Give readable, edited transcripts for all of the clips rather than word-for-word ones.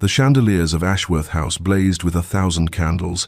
The chandeliers of Ashworth House blazed with 1,000 candles,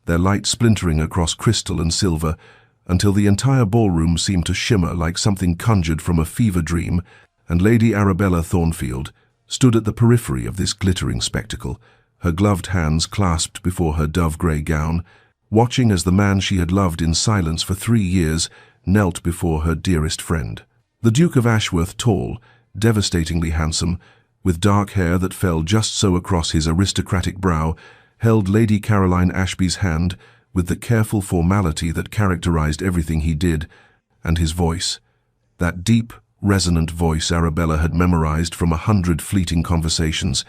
their light splintering across crystal and silver, until the entire ballroom seemed to shimmer like something conjured from a fever dream, and Lady Arabella Thornfield stood at the periphery of this glittering spectacle, her gloved hands clasped before her dove-grey gown, watching as the man she had loved in silence for 3 years knelt before her dearest friend. The Duke of Ashworth, tall, devastatingly handsome, with dark hair that fell just so across his aristocratic brow, held Lady Caroline Ashby's hand with the careful formality that characterized everything he did, and his voice, that deep, resonant voice Arabella had memorized from 100 fleeting conversations,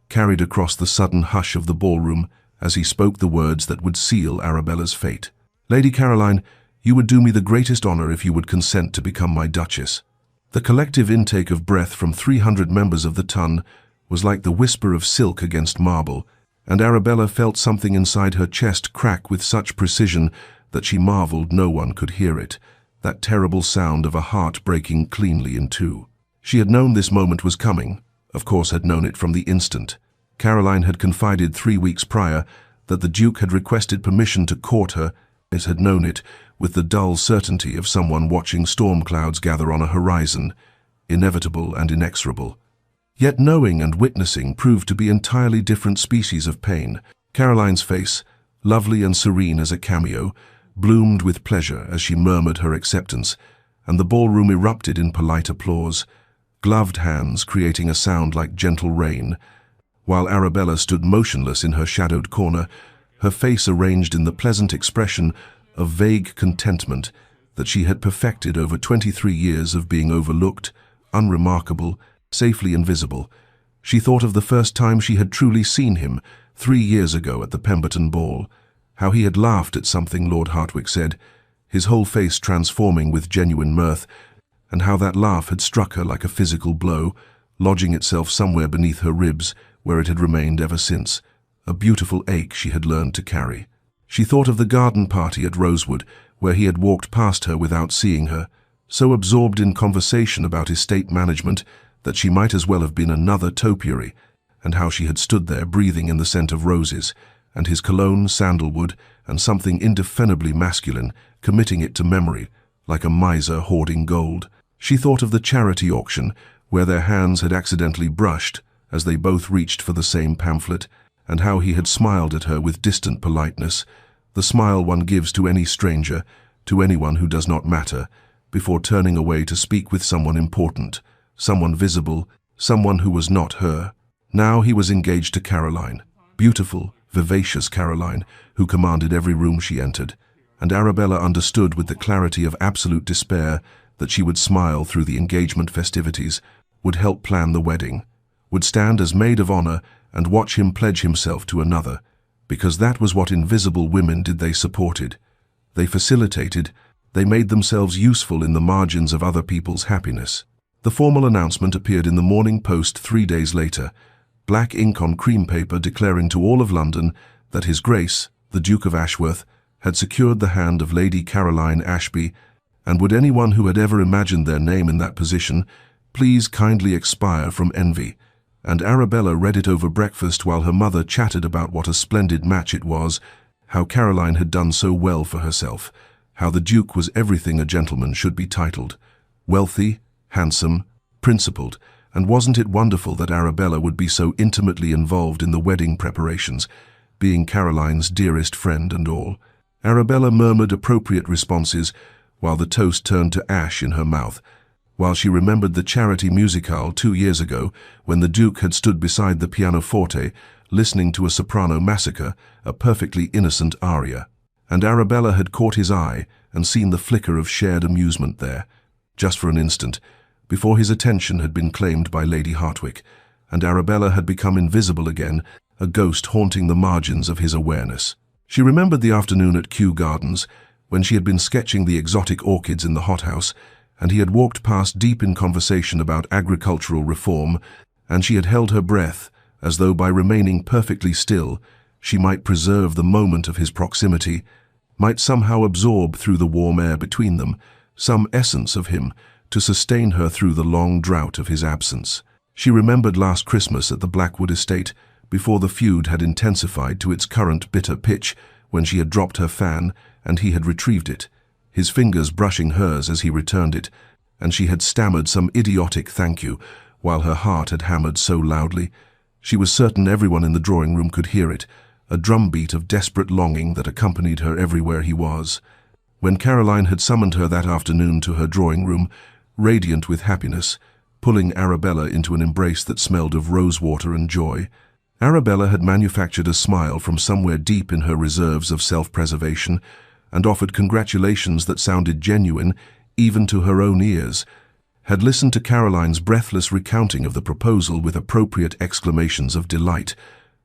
carried across the sudden hush of the ballroom as he spoke the words that would seal Arabella's fate. "Lady Caroline, you would do me the greatest honor if you would consent to become my Duchess." The collective intake of breath from 300 members of the ton was like the whisper of silk against marble, and Arabella felt something inside her chest crack with such precision that she marveled no one could hear it, that terrible sound of a heart breaking cleanly in two. She had known this moment was coming, of course had known it from the instant. Caroline had confided 3 weeks prior that the Duke had requested permission to court her, as had known it with the dull certainty of someone watching storm clouds gather on a horizon, inevitable and inexorable. Yet knowing and witnessing proved to be entirely different species of pain. Caroline's face, lovely and serene as a cameo, bloomed with pleasure as she murmured her acceptance, and the ballroom erupted in polite applause, gloved hands creating a sound like gentle rain, while Arabella stood motionless in her shadowed corner, her face arranged in the pleasant expression of vague contentment that she had perfected over 23 years of being overlooked, unremarkable, safely invisible. She thought of the first time she had truly seen him, 3 years ago at the Pemberton ball, how he had laughed at something Lord Hartwick said, his whole face transforming with genuine mirth, and how that laugh had struck her like a physical blow, lodging itself somewhere beneath her ribs, where it had remained ever since, a beautiful ache she had learned to carry. She thought of the garden party at Rosewood, where he had walked past her without seeing her, so absorbed in conversation about estate management that she might as well have been another topiary, and how she had stood there breathing in the scent of roses, and his cologne, sandalwood, and something indefinably masculine, committing it to memory, like a miser hoarding gold. She thought of the charity auction, where their hands had accidentally brushed, as they both reached for the same pamphlet, and how he had smiled at her with distant politeness, the smile one gives to any stranger, to anyone who does not matter, before turning away to speak with someone important, someone visible, someone who was not her. Now he was engaged to Caroline, beautiful, vivacious Caroline, who commanded every room she entered, and Arabella understood with the clarity of absolute despair that she would smile through the engagement festivities, would help plan the wedding, would stand as maid of honor and watch him pledge himself to another, because that was what invisible women did. They supported, they facilitated, they made themselves useful in the margins of other people's happiness. The formal announcement appeared in the Morning Post 3 days later, black ink on cream paper declaring to all of London that His Grace, the Duke of Ashworth, had secured the hand of Lady Caroline Ashby, and would anyone who had ever imagined their name in that position please kindly expire from envy. And Arabella read it over breakfast while her mother chatted about what a splendid match it was, how Caroline had done so well for herself, how the Duke was everything a gentleman should be titled, wealthy, handsome, principled, and wasn't it wonderful that Arabella would be so intimately involved in the wedding preparations, being Caroline's dearest friend and all. Arabella murmured appropriate responses while the toast turned to ash in her mouth, while she remembered the charity musicale 2 years ago when the Duke had stood beside the pianoforte listening to a soprano massacre, a perfectly innocent aria. And Arabella had caught his eye and seen the flicker of shared amusement there, just for an instant, before his attention had been claimed by Lady Hartwick, and Arabella had become invisible again, a ghost haunting the margins of his awareness. She remembered the afternoon at Kew Gardens, when she had been sketching the exotic orchids in the hothouse, and he had walked past deep in conversation about agricultural reform, and she had held her breath, as though by remaining perfectly still, she might preserve the moment of his proximity, might somehow absorb through the warm air between them some essence of him to sustain her through the long drought of his absence. She remembered last Christmas at the Blackwood estate, before the feud had intensified to its current bitter pitch when she had dropped her fan and he had retrieved it, his fingers brushing hers as he returned it, and she had stammered some idiotic thank you while her heart had hammered so loudly. She was certain everyone in the drawing room could hear it, a drumbeat of desperate longing that accompanied her everywhere he was. When Caroline had summoned her that afternoon to her drawing room, radiant with happiness, pulling Arabella into an embrace that smelled of rosewater and joy, Arabella had manufactured a smile from somewhere deep in her reserves of self-preservation and offered congratulations that sounded genuine even to her own ears, had listened to Caroline's breathless recounting of the proposal with appropriate exclamations of delight,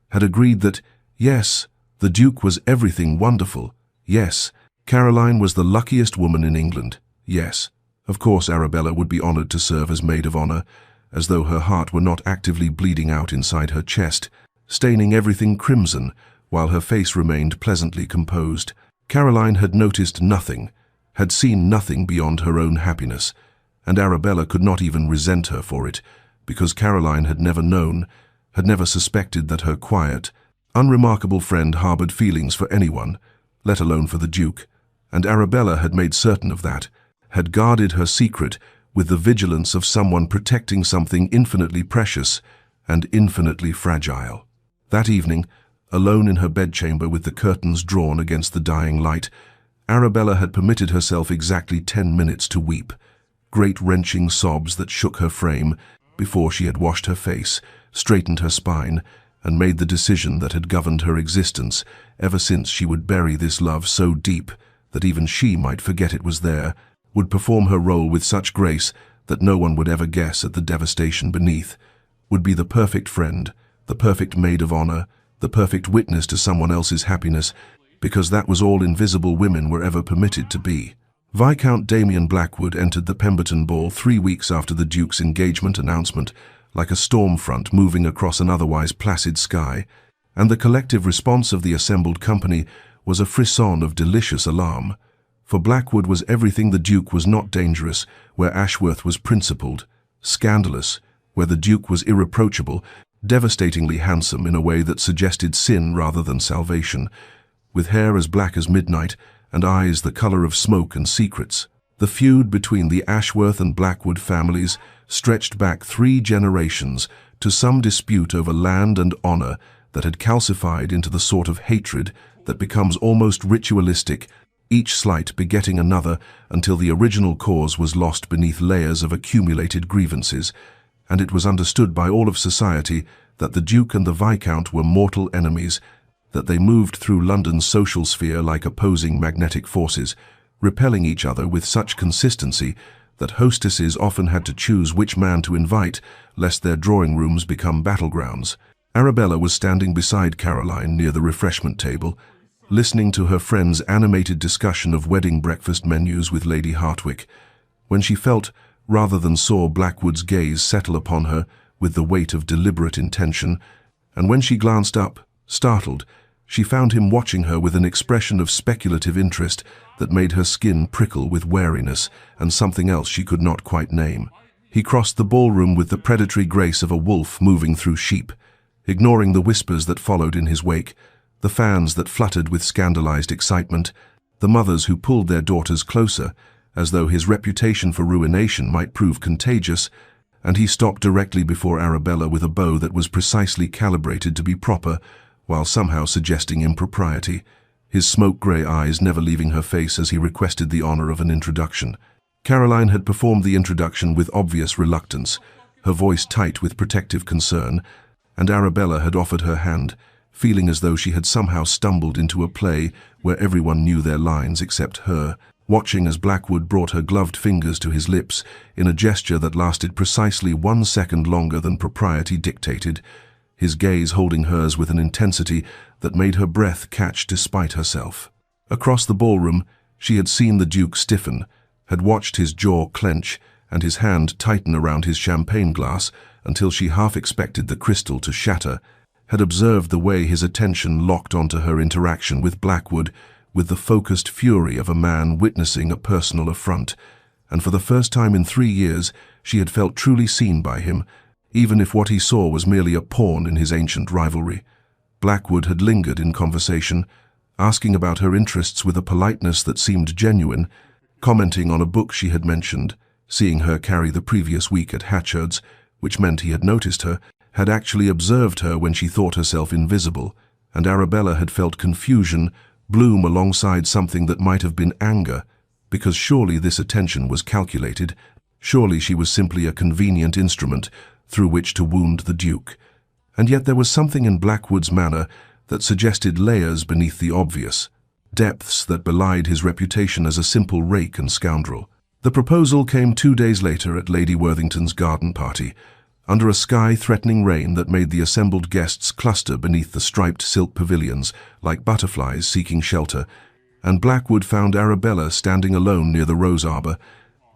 had agreed that, yes, the Duke was everything wonderful, yes, Caroline was the luckiest woman in England, yes. Of course Arabella would be honored to serve as maid of honor, as though her heart were not actively bleeding out inside her chest, staining everything crimson, while her face remained pleasantly composed. Caroline had noticed nothing, had seen nothing beyond her own happiness, and Arabella could not even resent her for it, because Caroline had never known, had never suspected that her quiet, unremarkable friend harbored feelings for anyone, let alone for the Duke, and Arabella had made certain of that, had guarded her secret with the vigilance of someone protecting something infinitely precious and infinitely fragile. That evening, alone in her bedchamber with the curtains drawn against the dying light, Arabella had permitted herself exactly 10 minutes to weep, great wrenching sobs that shook her frame before she had washed her face, straightened her spine, and made the decision that had governed her existence ever since she would bury this love so deep that even she might forget it was there, would perform her role with such grace that no one would ever guess at the devastation beneath, would be the perfect friend, the perfect maid of honor, the perfect witness to someone else's happiness, because that was all invisible women were ever permitted to be. Viscount Damien Blackwood entered the Pemberton Ball 3 weeks after the Duke's engagement announcement, like a storm front moving across an otherwise placid sky, and the collective response of the assembled company was a frisson of delicious alarm. For Blackwood was everything the Duke was not dangerous, where Ashworth was principled, scandalous, where the Duke was irreproachable, devastatingly handsome in a way that suggested sin rather than salvation, with hair as black as midnight and eyes the color of smoke and secrets. The feud between the Ashworth and Blackwood families stretched back 3 generations to some dispute over land and honor that had calcified into the sort of hatred that becomes almost ritualistic, each slight begetting another until the original cause was lost beneath layers of accumulated grievances, and it was understood by all of society that the Duke and the Viscount were mortal enemies, that they moved through London's social sphere like opposing magnetic forces, repelling each other with such consistency that hostesses often had to choose which man to invite, lest their drawing rooms become battlegrounds. Arabella was standing beside Caroline near the refreshment table, listening to her friend's animated discussion of wedding breakfast menus with Lady Hartwick, when she felt, rather than saw, Blackwood's gaze settle upon her with the weight of deliberate intention, and when she glanced up, startled, she found him watching her with an expression of speculative interest that made her skin prickle with wariness and something else she could not quite name. He crossed the ballroom with the predatory grace of a wolf moving through sheep, ignoring the whispers that followed in his wake, the fans that fluttered with scandalized excitement, the mothers who pulled their daughters closer, as though his reputation for ruination might prove contagious, and he stopped directly before Arabella with a bow that was precisely calibrated to be proper, while somehow suggesting impropriety, his smoke-grey eyes never leaving her face as he requested the honor of an introduction. Caroline had performed the introduction with obvious reluctance, her voice tight with protective concern, and Arabella had offered her hand, feeling as though she had somehow stumbled into a play where everyone knew their lines except her, watching as Blackwood brought her gloved fingers to his lips in a gesture that lasted precisely 1 second longer than propriety dictated, his gaze holding hers with an intensity that made her breath catch despite herself. Across the ballroom, she had seen the Duke stiffen, had watched his jaw clench and his hand tighten around his champagne glass until she half expected the crystal to shatter, had observed the way his attention locked onto her interaction with Blackwood with the focused fury of a man witnessing a personal affront, and for the first time in 3 years she had felt truly seen by him, even if what he saw was merely a pawn in his ancient rivalry. Blackwood had lingered in conversation, asking about her interests with a politeness that seemed genuine, commenting on a book she had mentioned, seeing her carry the previous week at Hatchard's, which meant he had noticed her, had actually observed her when she thought herself invisible, and Arabella had felt confusion bloom alongside something that might have been anger, because surely this attention was calculated, surely she was simply a convenient instrument through which to wound the Duke. And yet there was something in Blackwood's manner that suggested layers beneath the obvious, depths that belied his reputation as a simple rake and scoundrel. The proposal came 2 days later at Lady Worthington's garden party, under a sky-threatening rain that made the assembled guests cluster beneath the striped silk pavilions like butterflies seeking shelter, and Blackwood found Arabella standing alone near the rose arbor,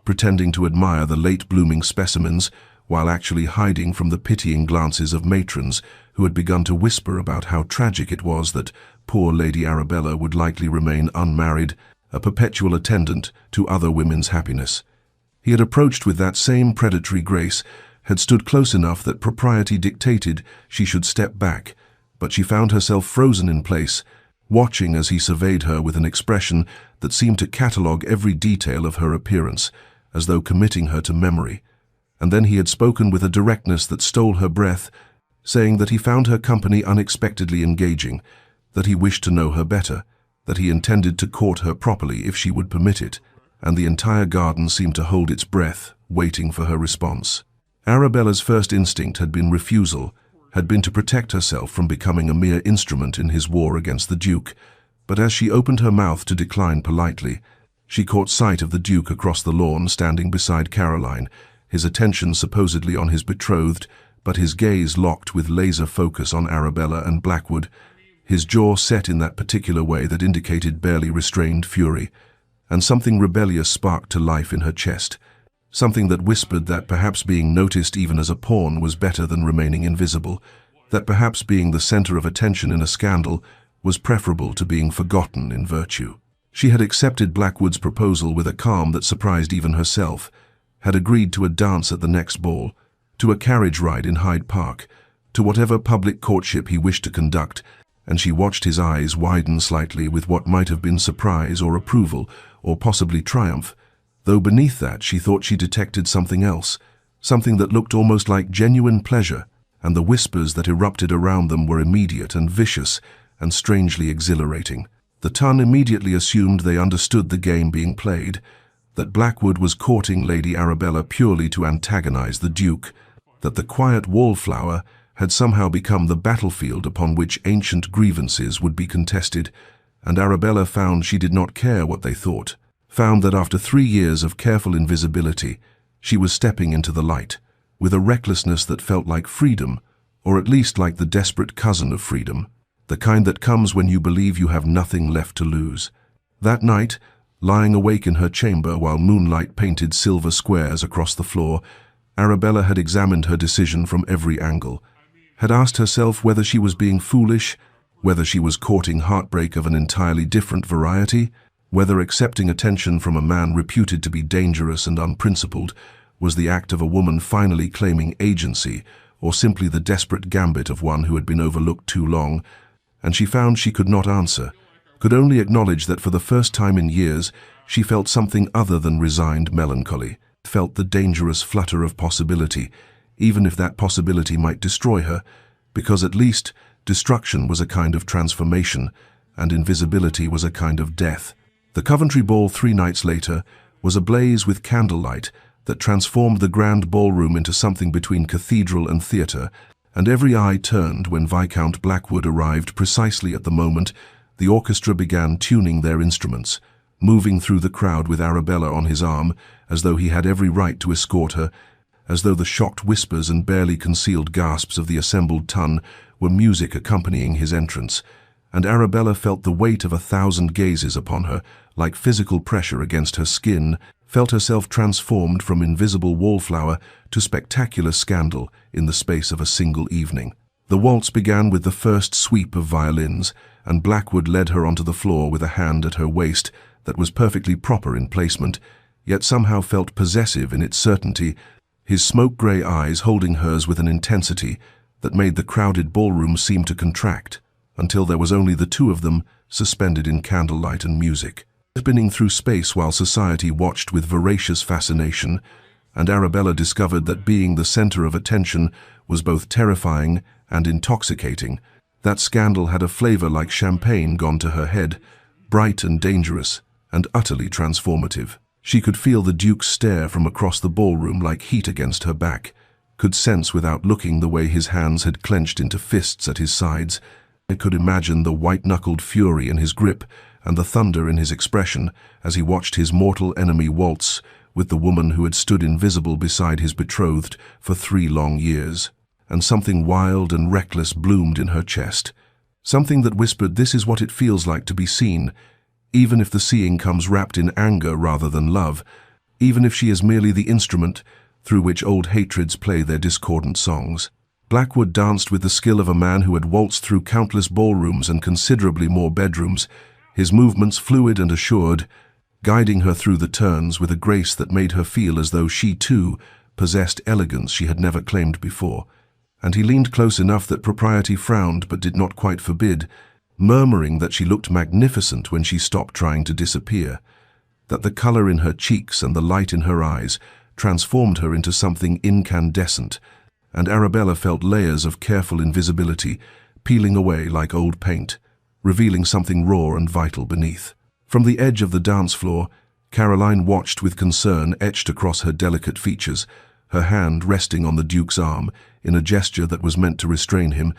pretending to admire the late-blooming specimens while actually hiding from the pitying glances of matrons who had begun to whisper about how tragic it was that poor Lady Arabella would likely remain unmarried, a perpetual attendant to other women's happiness. He had approached with that same predatory grace, had stood close enough that propriety dictated she should step back, but she found herself frozen in place, watching as he surveyed her with an expression that seemed to catalogue every detail of her appearance, as though committing her to memory. And then he had spoken with a directness that stole her breath, saying that he found her company unexpectedly engaging, that he wished to know her better, that he intended to court her properly if she would permit it, and the entire garden seemed to hold its breath, waiting for her response. Arabella's first instinct had been refusal, had been to protect herself from becoming a mere instrument in his war against the Duke, but as she opened her mouth to decline politely, she caught sight of the Duke across the lawn standing beside Caroline, his attention supposedly on his betrothed, but his gaze locked with laser focus on Arabella and Blackwood, his jaw set in that particular way that indicated barely restrained fury, and something rebellious sparked to life in her chest, something that whispered that perhaps being noticed even as a pawn was better than remaining invisible, that perhaps being the center of attention in a scandal was preferable to being forgotten in virtue. She had accepted Blackwood's proposal with a calm that surprised even herself, had agreed to a dance at the next ball, to a carriage ride in Hyde Park, to whatever public courtship he wished to conduct, and she watched his eyes widen slightly with what might have been surprise or approval, or possibly triumph, though beneath that she thought she detected something else, something that looked almost like genuine pleasure, and the whispers that erupted around them were immediate and vicious and strangely exhilarating. The ton immediately assumed they understood the game being played, that Blackwood was courting Lady Arabella purely to antagonize the Duke, that the quiet wallflower had somehow become the battlefield upon which ancient grievances would be contested, and Arabella found she did not care what they thought, found that after 3 years of careful invisibility, she was stepping into the light, with a recklessness that felt like freedom, or at least like the desperate cousin of freedom, the kind that comes when you believe you have nothing left to lose. That night, lying awake in her chamber while moonlight painted silver squares across the floor, Arabella had examined her decision from every angle, had asked herself whether she was being foolish, whether she was courting heartbreak of an entirely different variety, whether accepting attention from a man reputed to be dangerous and unprincipled was the act of a woman finally claiming agency, or simply the desperate gambit of one who had been overlooked too long, and she found she could not answer, could only acknowledge that for the first time in years she felt something other than resigned melancholy, felt the dangerous flutter of possibility, even if that possibility might destroy her, because at least destruction was a kind of transformation, and invisibility was a kind of death. The Coventry Ball 3 nights later was ablaze with candlelight that transformed the grand ballroom into something between cathedral and theatre, and every eye turned when Viscount Blackwood arrived precisely at the moment the orchestra began tuning their instruments, moving through the crowd with Arabella on his arm, as though he had every right to escort her, as though the shocked whispers and barely concealed gasps of the assembled ton were music accompanying his entrance, and Arabella felt the weight of 1,000 gazes upon her, like physical pressure against her skin, felt herself transformed from invisible wallflower to spectacular scandal in the space of a single evening. The waltz began with the first sweep of violins, and Blackwood led her onto the floor with a hand at her waist that was perfectly proper in placement, yet somehow felt possessive in its certainty, his smoke-grey eyes holding hers with an intensity that made the crowded ballroom seem to contract, until there was only the two of them, suspended in candlelight and music, spinning through space while society watched with voracious fascination, and Arabella discovered that being the center of attention was both terrifying and intoxicating. That scandal had a flavor like champagne gone to her head, bright and dangerous, and utterly transformative. She could feel the Duke's stare from across the ballroom like heat against her back, could sense without looking the way his hands had clenched into fists at his sides, and could imagine the white-knuckled fury in his grip and the thunder in his expression as he watched his mortal enemy waltz with the woman who had stood invisible beside his betrothed for 3 long years. And something wild and reckless bloomed in her chest, something that whispered, "This is what it feels like to be seen," even if the seeing comes wrapped in anger rather than love, even if she is merely the instrument through which old hatreds play their discordant songs. Blackwood danced with the skill of a man who had waltzed through countless ballrooms and considerably more bedrooms, his movements fluid and assured, guiding her through the turns with a grace that made her feel as though she too possessed elegance she had never claimed before. And he leaned close enough that propriety frowned but did not quite forbid, murmuring that she looked magnificent when she stopped trying to disappear, that the color in her cheeks and the light in her eyes transformed her into something incandescent, and Arabella felt layers of careful invisibility peeling away like old paint, revealing something raw and vital beneath. From the edge of the dance floor, Caroline watched with concern etched across her delicate features, her hand resting on the Duke's arm in a gesture that was meant to restrain him,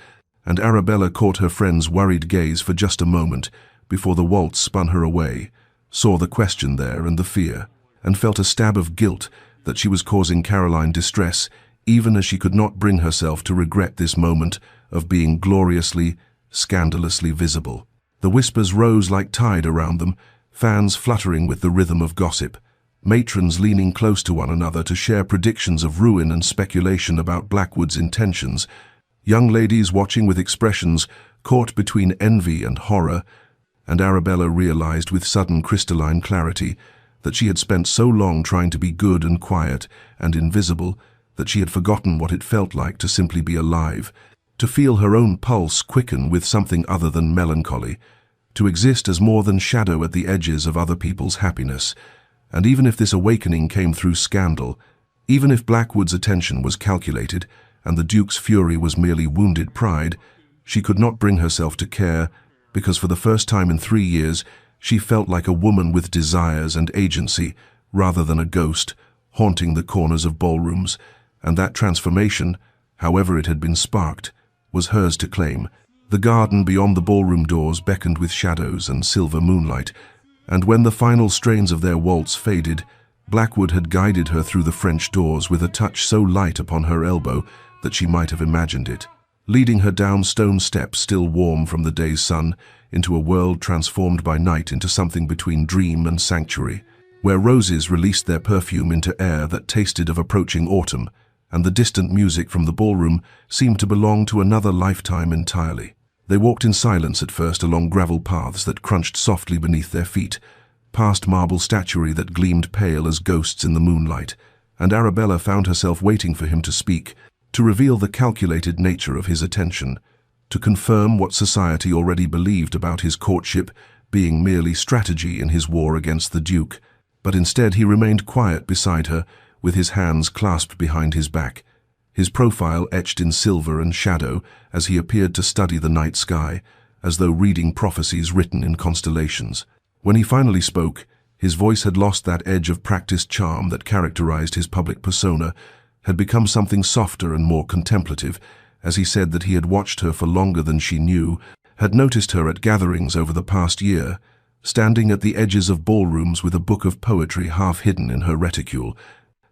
and Arabella caught her friend's worried gaze for just a moment before the waltz spun her away, saw the question there and the fear, and felt a stab of guilt that she was causing Caroline distress, even as she could not bring herself to regret this moment of being gloriously, scandalously visible. The whispers rose like tide around them, fans fluttering with the rhythm of gossip, matrons leaning close to one another to share predictions of ruin and speculation about Blackwood's intentions, young ladies watching with expressions caught between envy and horror, and Arabella realized with sudden crystalline clarity that she had spent so long trying to be good and quiet and invisible that she had forgotten what it felt like to simply be alive, to feel her own pulse quicken with something other than melancholy, to exist as more than shadow at the edges of other people's happiness. And even if this awakening came through scandal, even if Blackwood's attention was calculated and the Duke's fury was merely wounded pride, she could not bring herself to care, because for the first time in 3 years she felt like a woman with desires and agency rather than a ghost haunting the corners of ballrooms, and that transformation, however it had been sparked, was hers to claim. The garden beyond the ballroom doors beckoned with shadows and silver moonlight, and when the final strains of their waltz faded, Blackwood had guided her through the French doors with a touch so light upon her elbow that she might have imagined it, leading her down stone steps still warm from the day's sun into a world transformed by night into something between dream and sanctuary, where roses released their perfume into air that tasted of approaching autumn, and the distant music from the ballroom seemed to belong to another lifetime entirely. They walked in silence at first along gravel paths that crunched softly beneath their feet, past marble statuary that gleamed pale as ghosts in the moonlight, and Arabella found herself waiting for him to speak, to reveal the calculated nature of his attention, to confirm what society already believed about his courtship being merely strategy in his war against the Duke. But instead he remained quiet beside her, with his hands clasped behind his back, his profile etched in silver and shadow as he appeared to study the night sky, as though reading prophecies written in constellations. When he finally spoke, his voice had lost that edge of practiced charm that characterized his public persona, had become something softer and more contemplative, as he said that he had watched her for longer than she knew, had noticed her at gatherings over the past year, standing at the edges of ballrooms with a book of poetry half hidden in her reticule,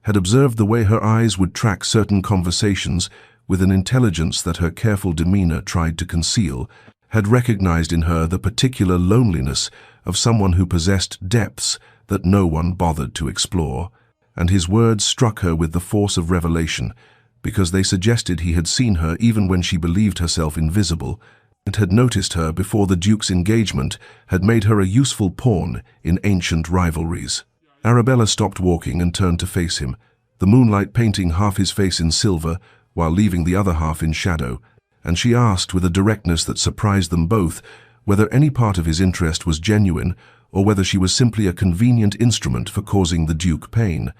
had observed the way her eyes would track certain conversations with an intelligence that her careful demeanor tried to conceal, had recognized in her the particular loneliness of someone who possessed depths that no one bothered to explore, and his words struck her with the force of revelation, because they suggested he had seen her even when she believed herself invisible, and had noticed her before the Duke's engagement had made her a useful pawn in ancient rivalries. Arabella stopped walking and turned to face him, the moonlight painting half his face in silver while leaving the other half in shadow, and she asked with a directness that surprised them both whether any part of his interest was genuine or whether she was simply a convenient instrument for causing the Duke pain.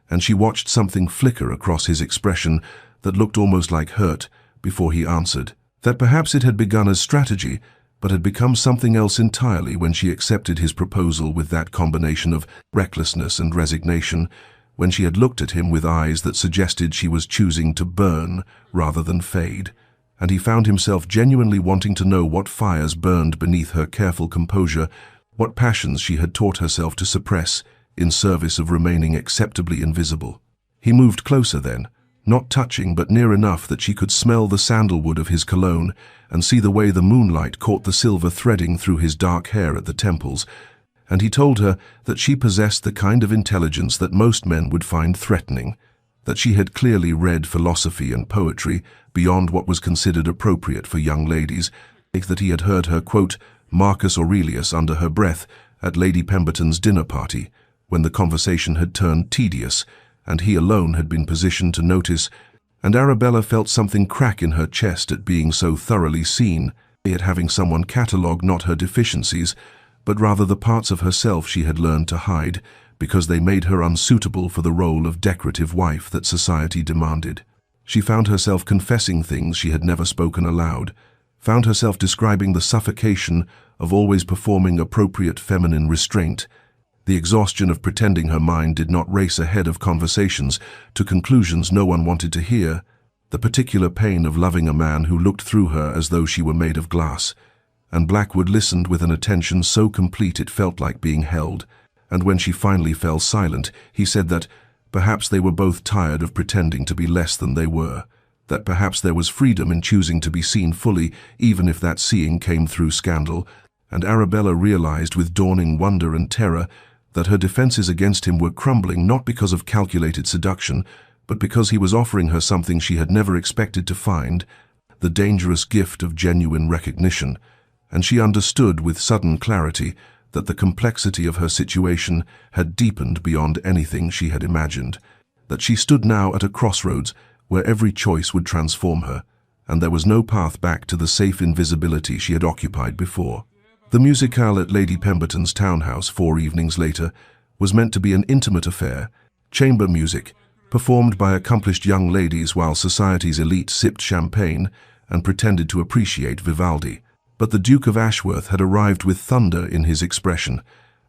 And she watched something flicker across his expression that looked almost like hurt before he answered that perhaps it had begun as strategy, but had become something else entirely when she accepted his proposal with that combination of recklessness and resignation, when she had looked at him with eyes that suggested she was choosing to burn rather than fade. And he found himself genuinely wanting to know what fires burned beneath her careful composure, what passions she had taught herself to suppress in service of remaining acceptably invisible. He moved closer then, not touching but near enough that she could smell the sandalwood of his cologne and see the way the moonlight caught the silver threading through his dark hair at the temples, and he told her that she possessed the kind of intelligence that most men would find threatening, that she had clearly read philosophy and poetry beyond what was considered appropriate for young ladies, that he had heard her quote Marcus Aurelius under her breath at Lady Pemberton's dinner party, when the conversation had turned tedious, and he alone had been positioned to notice, and Arabella felt something crack in her chest at being so thoroughly seen, at having someone catalogue not her deficiencies, but rather the parts of herself she had learned to hide, because they made her unsuitable for the role of decorative wife that society demanded. She found herself confessing things she had never spoken aloud, found herself describing the suffocation of always performing appropriate feminine restraint, the exhaustion of pretending her mind did not race ahead of conversations to conclusions no one wanted to hear, the particular pain of loving a man who looked through her as though she were made of glass. And Blackwood listened with an attention so complete it felt like being held, and when she finally fell silent, he said that perhaps they were both tired of pretending to be less than they were, that perhaps there was freedom in choosing to be seen fully, even if that seeing came through scandal, and Arabella realized with dawning wonder and terror that her defenses against him were crumbling not because of calculated seduction, but because he was offering her something she had never expected to find, the dangerous gift of genuine recognition, and she understood with sudden clarity that the complexity of her situation had deepened beyond anything she had imagined, that she stood now at a crossroads where every choice would transform her, and there was no path back to the safe invisibility she had occupied before. The musicale at Lady Pemberton's townhouse 4 evenings later was meant to be an intimate affair, chamber music, performed by accomplished young ladies while society's elite sipped champagne and pretended to appreciate Vivaldi. But the Duke of Ashworth had arrived with thunder in his expression,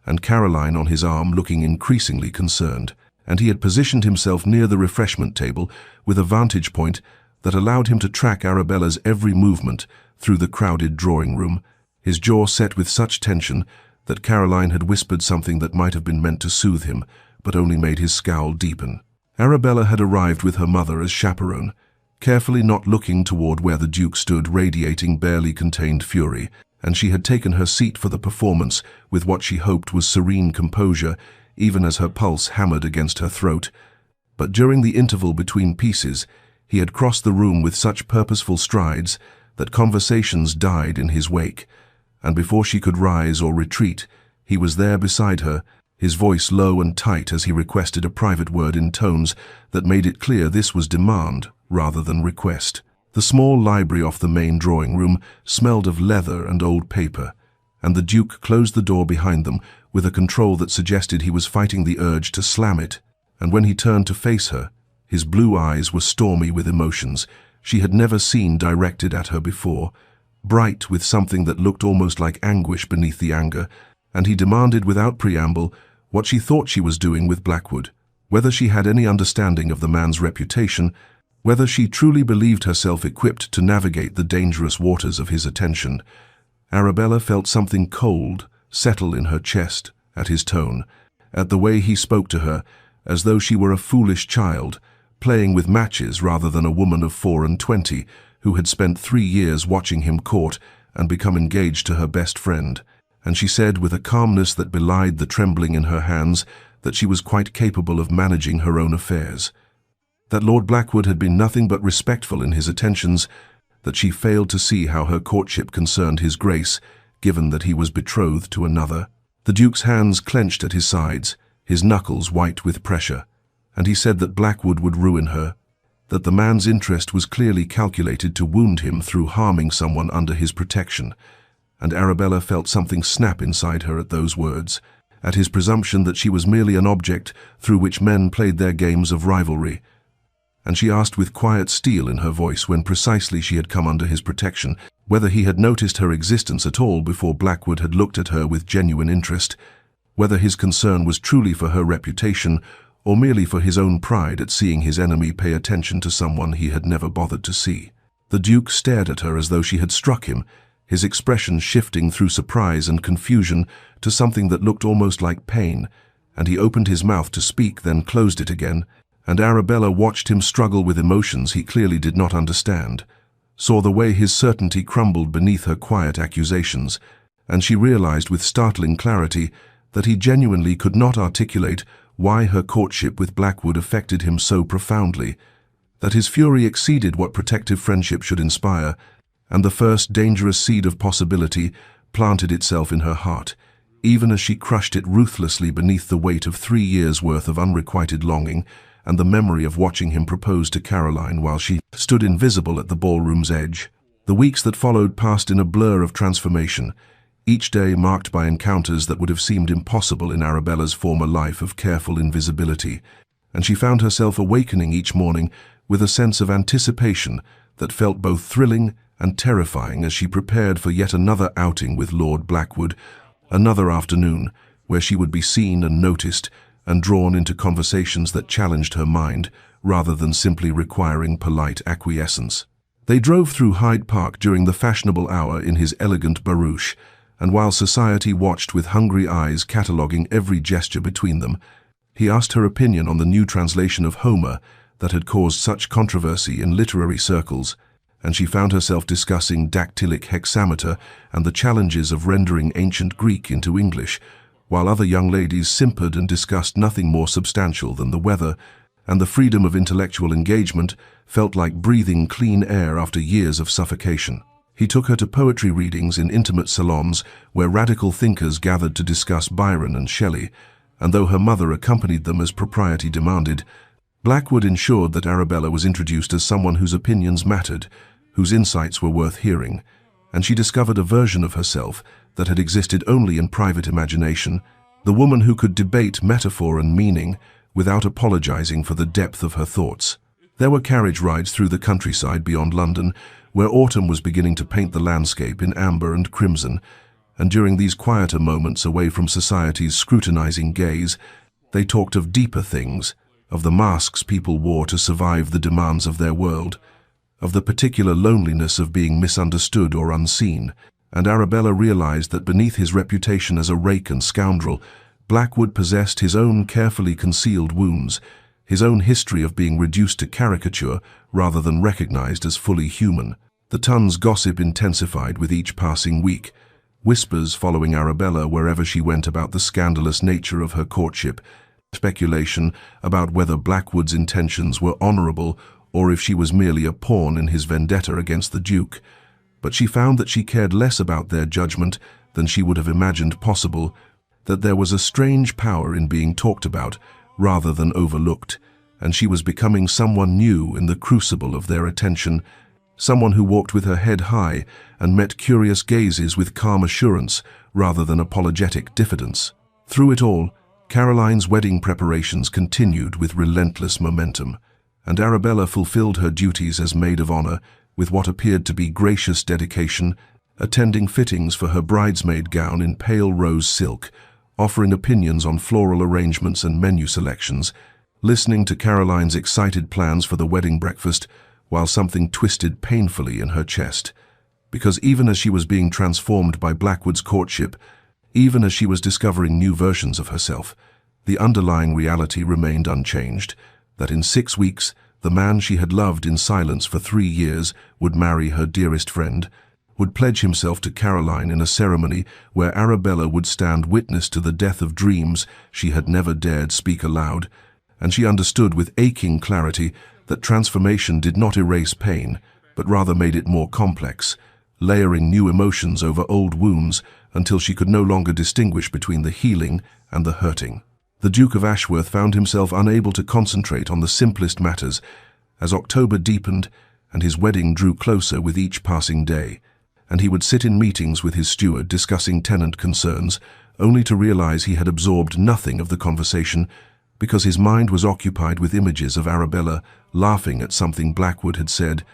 and Caroline on his arm looking increasingly concerned, and he had positioned himself near the refreshment table with a vantage point that allowed him to track Arabella's every movement through the crowded drawing room, his jaw set with such tension that Caroline had whispered something that might have been meant to soothe him, but only made his scowl deepen. Arabella had arrived with her mother as chaperone, carefully not looking toward where the Duke stood radiating barely contained fury, and she had taken her seat for the performance with what she hoped was serene composure, even as her pulse hammered against her throat. But during the interval between pieces, he had crossed the room with such purposeful strides that conversations died in his wake, and before she could rise or retreat, he was there beside her, his voice low and tight as he requested a private word in tones that made it clear this was demand rather than request. The small library off the main drawing room smelled of leather and old paper, and the Duke closed the door behind them with a control that suggested he was fighting the urge to slam it, and when he turned to face her, his blue eyes were stormy with emotions she had never seen directed at her before, bright with something that looked almost like anguish beneath the anger, and he demanded without preamble what she thought she was doing with Blackwood, whether she had any understanding of the man's reputation, whether she truly believed herself equipped to navigate the dangerous waters of his attention. Arabella felt something cold settle in her chest at his tone, at the way he spoke to her, as though she were a foolish child, playing with matches rather than a woman of 24 who had spent 3 years watching him court and become engaged to her best friend. And she said with a calmness that belied the trembling in her hands that she was quite capable of managing her own affairs, that Lord Blackwood had been nothing but respectful in his attentions, that she failed to see how her courtship concerned his grace, given that he was betrothed to another. The Duke's hands clenched at his sides, his knuckles white with pressure, and he said that Blackwood would ruin her, that the man's interest was clearly calculated to wound him through harming someone under his protection, and Arabella felt something snap inside her at those words, at his presumption that she was merely an object through which men played their games of rivalry. And she asked with quiet steel in her voice, when precisely she had come under his protection, whether he had noticed her existence at all before Blackwood had looked at her with genuine interest, whether his concern was truly for her reputation or merely for his own pride at seeing his enemy pay attention to someone he had never bothered to see. The Duke stared at her as though she had struck him, his expression shifting through surprise and confusion to something that looked almost like pain, and he opened his mouth to speak, then closed it again, and Arabella watched him struggle with emotions he clearly did not understand, saw the way his certainty crumbled beneath her quiet accusations, and she realized with startling clarity that he genuinely could not articulate why her courtship with Blackwood affected him so profoundly, that his fury exceeded what protective friendship should inspire, and the first dangerous seed of possibility planted itself in her heart, even as she crushed it ruthlessly beneath the weight of 3 years' worth of unrequited longing and the memory of watching him propose to Caroline while she stood invisible at the ballroom's edge. The weeks that followed passed in a blur of transformation, each day marked by encounters that would have seemed impossible in Arabella's former life of careful invisibility, and she found herself awakening each morning with a sense of anticipation that felt both thrilling and terrifying as she prepared for yet another outing with Lord Blackwood, another afternoon where she would be seen and noticed and drawn into conversations that challenged her mind rather than simply requiring polite acquiescence. They drove through Hyde Park during the fashionable hour in his elegant barouche, and while society watched with hungry eyes cataloguing every gesture between them, he asked her opinion on the new translation of Homer that had caused such controversy in literary circles, and she found herself discussing dactylic hexameter and the challenges of rendering ancient Greek into English, while other young ladies simpered and discussed nothing more substantial than the weather, and the freedom of intellectual engagement felt like breathing clean air after years of suffocation. He took her to poetry readings in intimate salons where radical thinkers gathered to discuss Byron and Shelley, and though her mother accompanied them as propriety demanded, Blackwood ensured that Arabella was introduced as someone whose opinions mattered, whose insights were worth hearing, and she discovered a version of herself that had existed only in private imagination, the woman who could debate metaphor and meaning without apologizing for the depth of her thoughts. There were carriage rides through the countryside beyond London, where autumn was beginning to paint the landscape in amber and crimson, and during these quieter moments away from society's scrutinizing gaze, they talked of deeper things, of the masks people wore to survive the demands of their world, of the particular loneliness of being misunderstood or unseen, and Arabella realized that beneath his reputation as a rake and scoundrel, Blackwood possessed his own carefully concealed wounds, his own history of being reduced to caricature rather than recognized as fully human. The ton's gossip intensified with each passing week, whispers following Arabella wherever she went about the scandalous nature of her courtship, speculation about whether Blackwood's intentions were honorable or if she was merely a pawn in his vendetta against the Duke. But she found that she cared less about their judgment than she would have imagined possible, that there was a strange power in being talked about rather than overlooked, and she was becoming someone new in the crucible of their attention, someone who walked with her head high and met curious gazes with calm assurance rather than apologetic diffidence. Through it all, Caroline's wedding preparations continued with relentless momentum, and Arabella fulfilled her duties as maid of honor with what appeared to be gracious dedication, attending fittings for her bridesmaid gown in pale rose silk, offering opinions on floral arrangements and menu selections, listening to Caroline's excited plans for the wedding breakfast while something twisted painfully in her chest. Because even as she was being transformed by Blackwood's courtship, even as she was discovering new versions of herself, the underlying reality remained unchanged, that in 6 weeks, the man she had loved in silence for 3 years would marry her dearest friend, would pledge himself to Caroline in a ceremony where Arabella would stand witness to the death of dreams she had never dared speak aloud, and she understood with aching clarity that transformation did not erase pain, but rather made it more complex, layering new emotions over old wounds until she could no longer distinguish between the healing and the hurting. The Duke of Ashworth found himself unable to concentrate on the simplest matters as October deepened and his wedding drew closer with each passing day, and he would sit in meetings with his steward discussing tenant concerns, only to realize he had absorbed nothing of the conversation because his mind was occupied with images of Arabella laughing at something Blackwood had said,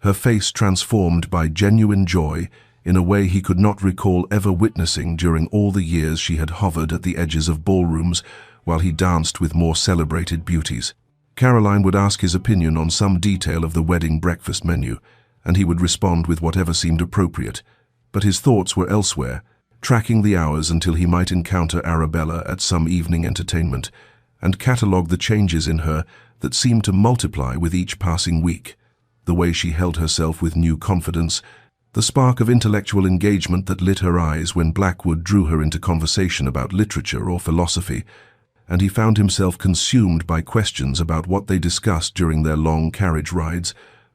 her face transformed by genuine joy in a way he could not recall ever witnessing during all the years she had hovered at the edges of ballrooms while he danced with more celebrated beauties. Caroline would ask his opinion on some detail of the wedding breakfast menu, and he would respond with whatever seemed appropriate, but his thoughts were elsewhere, tracking the hours until he might encounter Arabella at some evening entertainment, and catalogue the changes in her that seemed to multiply with each passing week. The way she held herself with new confidence, the spark of intellectual engagement that lit her eyes when Blackwood drew her into conversation about literature or philosophy, and he found himself consumed by questions about what they discussed during their long carriage rides,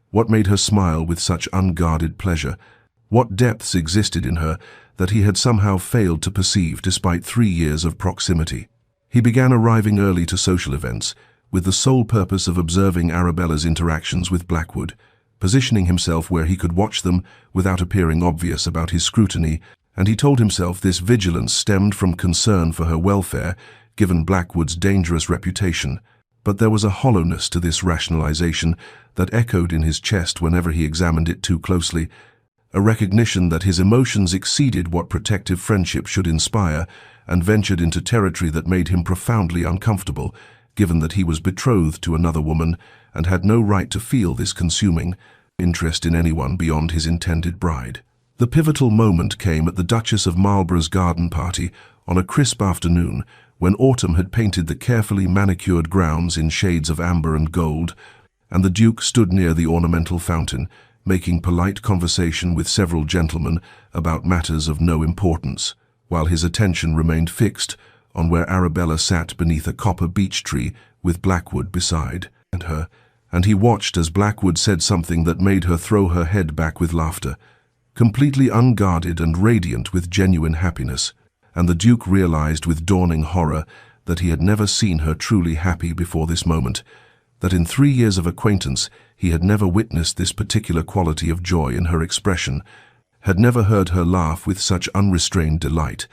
what made her smile with such unguarded pleasure, what depths existed in her that he had somehow failed to perceive despite 3 years of proximity. He began arriving early to social events, with the sole purpose of observing Arabella's interactions with Blackwood, positioning himself where he could watch them without appearing obvious about his scrutiny, and he told himself this vigilance stemmed from concern for her welfare, given Blackwood's dangerous reputation. But there was a hollowness to this rationalization that echoed in his chest whenever he examined it too closely, a recognition that his emotions exceeded what protective friendship should inspire and ventured into territory that made him profoundly uncomfortable, given that he was betrothed to another woman and had no right to feel this consuming interest in anyone beyond his intended bride. The pivotal moment came at the Duchess of Marlborough's garden party on a crisp afternoon when autumn had painted the carefully manicured grounds in shades of amber and gold, and the Duke stood near the ornamental fountain, making polite conversation with several gentlemen about matters of no importance, while his attention remained fixed on where Arabella sat beneath a copper beech tree with Blackwood beside her, and he watched as Blackwood said something that made her throw her head back with laughter, completely unguarded and radiant with genuine happiness, and the Duke realized with dawning horror that he had never seen her truly happy before this moment, that in 3 years of acquaintance he had never witnessed this particular quality of joy in her expression, had never heard her laugh with such unrestrained delight,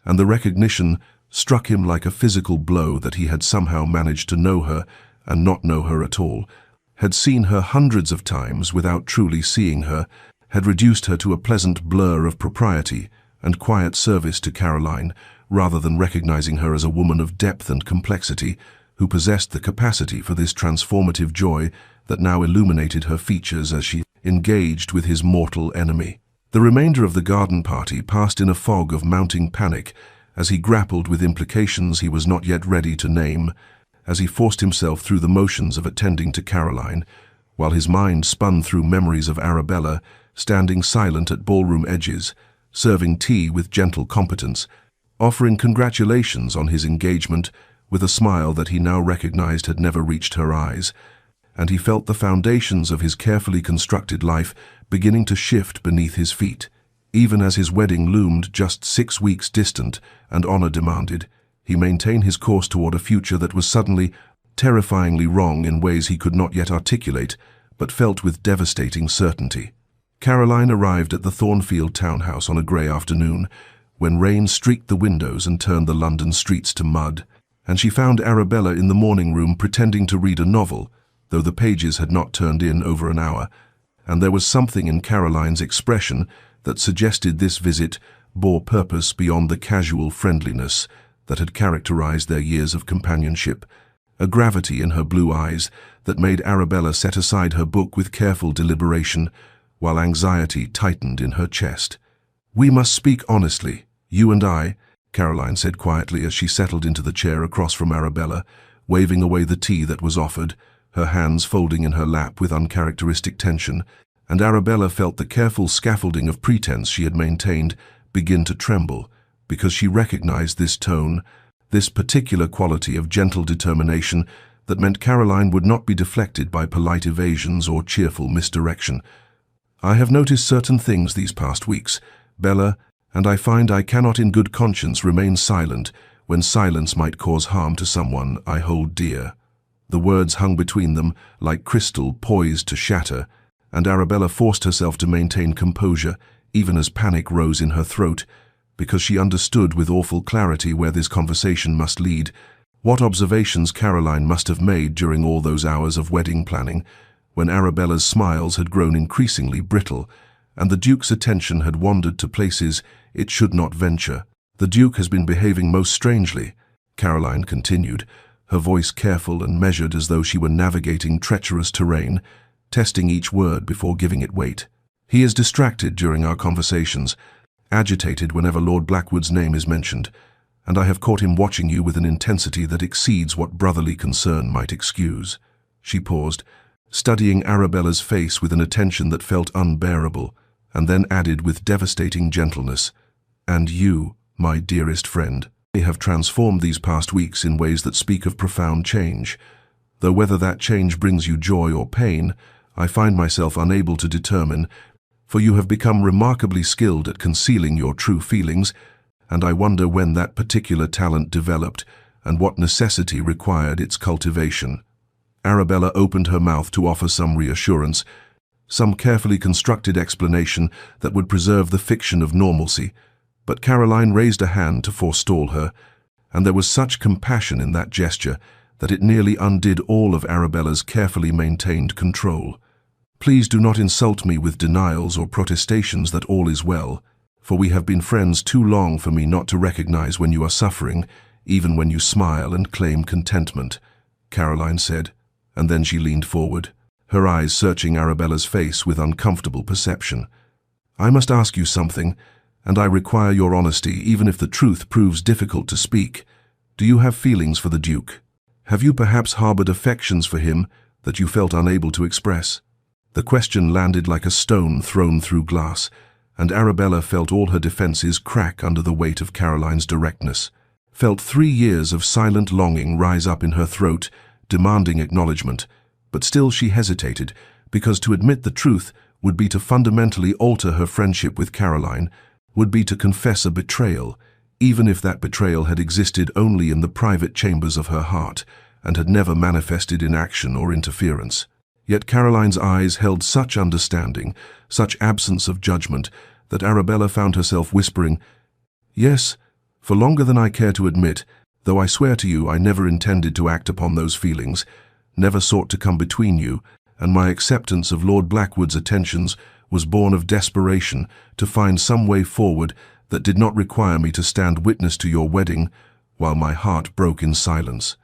and the recognition struck him like a physical blow that he had somehow managed to know her and not know her at all, had seen her hundreds of times without truly seeing her, had reduced her to a pleasant blur of propriety and quiet service to Caroline, rather than recognizing her as a woman of depth and complexity, who possessed the capacity for this transformative joy that now illuminated her features as she engaged with his mortal enemy. The remainder of the garden party passed in a fog of mounting panic as he grappled with implications he was not yet ready to name, as he forced himself through the motions of attending to Caroline, while his mind spun through memories of Arabella standing silent at ballroom edges, serving tea with gentle competence, offering congratulations on his engagement with a smile that he now recognized had never reached her eyes, and he felt the foundations of his carefully constructed life beginning to shift beneath his feet. Even as his wedding loomed just 6 weeks distant and honor demanded, he maintained his course toward a future that was suddenly, terrifyingly wrong in ways he could not yet articulate, but felt with devastating certainty. Caroline arrived at the Thornfield townhouse on a grey afternoon, when rain streaked the windows and turned the London streets to mud, and she found Arabella in the morning room pretending to read a novel, though the pages had not turned in over an hour, and there was something in Caroline's expression that suggested this visit bore purpose beyond the casual friendliness that had characterized their years of companionship, a gravity in her blue eyes that made Arabella set aside her book with careful deliberation, while anxiety tightened in her chest. "We must speak honestly, you and I," Caroline said quietly as she settled into the chair across from Arabella, waving away the tea that was offered, her hands folding in her lap with uncharacteristic tension, and Arabella felt the careful scaffolding of pretense she had maintained begin to tremble, because she recognized this tone, this particular quality of gentle determination that meant Caroline would not be deflected by polite evasions or cheerful misdirection. "I have noticed certain things these past weeks, Bella, and I find I cannot in good conscience remain silent when silence might cause harm to someone I hold dear." The words hung between them like crystal poised to shatter, and Arabella forced herself to maintain composure even as panic rose in her throat, because she understood with awful clarity where this conversation must lead. What observations Caroline must have made during all those hours of wedding planning, when Arabella's smiles had grown increasingly brittle, and the Duke's attention had wandered to places it should not venture. "The Duke has been behaving most strangely," Caroline continued, her voice careful and measured as though she were navigating treacherous terrain, testing each word before giving it weight. "He is distracted during our conversations, agitated whenever Lord Blackwood's name is mentioned, and I have caught him watching you with an intensity that exceeds what brotherly concern might excuse." She paused, studying Arabella's face with an attention that felt unbearable, and then added with devastating gentleness, "And you, my dearest friend, may have transformed these past weeks in ways that speak of profound change, though whether that change brings you joy or pain, I find myself unable to determine, for you have become remarkably skilled at concealing your true feelings, and I wonder when that particular talent developed and what necessity required its cultivation." Arabella opened her mouth to offer some reassurance, some carefully constructed explanation that would preserve the fiction of normalcy, but Caroline raised a hand to forestall her, and there was such compassion in that gesture that it nearly undid all of Arabella's carefully maintained control. "Please do not insult me with denials or protestations that all is well, for we have been friends too long for me not to recognize when you are suffering, even when you smile and claim contentment," Caroline said, and then she leaned forward, her eyes searching Arabella's face with uncomfortable perception. "I must ask you something, and I require your honesty even if the truth proves difficult to speak. Do you have feelings for the Duke? Have you perhaps harbored affections for him that you felt unable to express?" The question landed like a stone thrown through glass, and Arabella felt all her defenses crack under the weight of Caroline's directness, felt 3 years of silent longing rise up in her throat, demanding acknowledgement, but still she hesitated, because to admit the truth would be to fundamentally alter her friendship with Caroline, would be to confess a betrayal, even if that betrayal had existed only in the private chambers of her heart and had never manifested in action or interference. Yet Caroline's eyes held such understanding, such absence of judgment, that Arabella found herself whispering, "Yes, for longer than I care to admit, though I swear to you I never intended to act upon those feelings, never sought to come between you, and my acceptance of Lord Blackwood's attentions was born of desperation to find some way forward that did not require me to stand witness to your wedding while my heart broke in silence."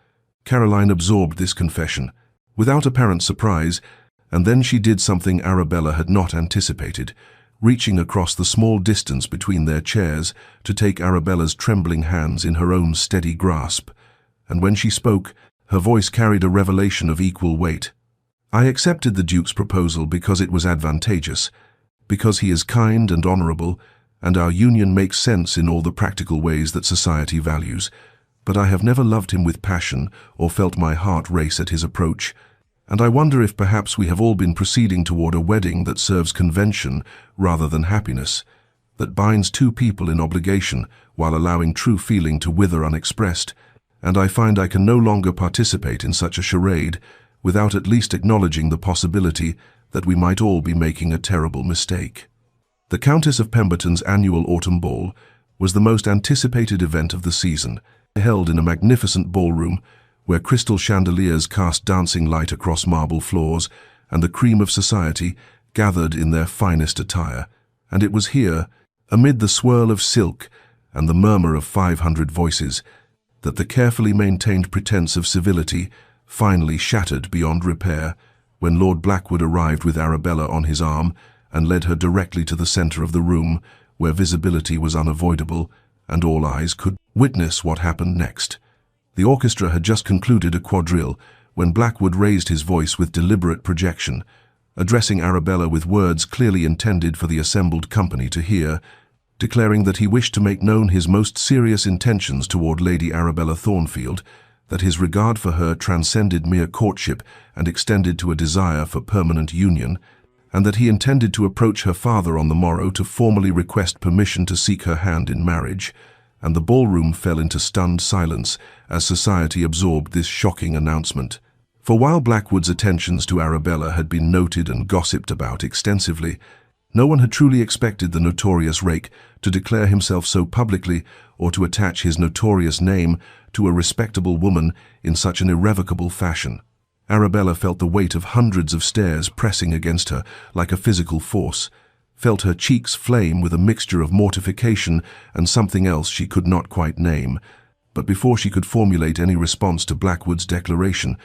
Caroline absorbed this confession without apparent surprise, and then she did something Arabella had not anticipated, reaching across the small distance between their chairs to take Arabella's trembling hands in her own steady grasp, and when she spoke, her voice carried a revelation of equal weight. "I accepted the Duke's proposal because it was advantageous, because he is kind and honorable, and our union makes sense in all the practical ways that society values. But I have never loved him with passion or felt my heart race at his approach, and I wonder if perhaps we have all been proceeding toward a wedding that serves convention rather than happiness, that binds two people in obligation while allowing true feeling to wither unexpressed, and I find I can no longer participate in such a charade without at least acknowledging the possibility that we might all be making a terrible mistake." The Countess of Pemberton's annual autumn ball was the most anticipated event of the season, held in a magnificent ballroom where crystal chandeliers cast dancing light across marble floors, and the cream of society gathered in their finest attire. And it was here, amid the swirl of silk and the murmur of 500 voices, that the carefully maintained pretense of civility finally shattered beyond repair, when Lord Blackwood arrived with Arabella on his arm and led her directly to the center of the room, where visibility was unavoidable and all eyes could witness what happened next. The orchestra had just concluded a quadrille when Blackwood raised his voice with deliberate projection, addressing Arabella with words clearly intended for the assembled company to hear, declaring that he wished to make known his most serious intentions toward Lady Arabella Thornfield, that his regard for her transcended mere courtship and extended to a desire for permanent union, and that he intended to approach her father on the morrow to formally request permission to seek her hand in marriage, and the ballroom fell into stunned silence as society absorbed this shocking announcement. For while Blackwood's attentions to Arabella had been noted and gossiped about extensively, no one had truly expected the notorious rake to declare himself so publicly or to attach his notorious name to a respectable woman in such an irrevocable fashion. Arabella felt the weight of hundreds of stares pressing against her like a physical force, felt her cheeks flame with a mixture of mortification and something else she could not quite name. But before she could formulate any response to Blackwood's declaration,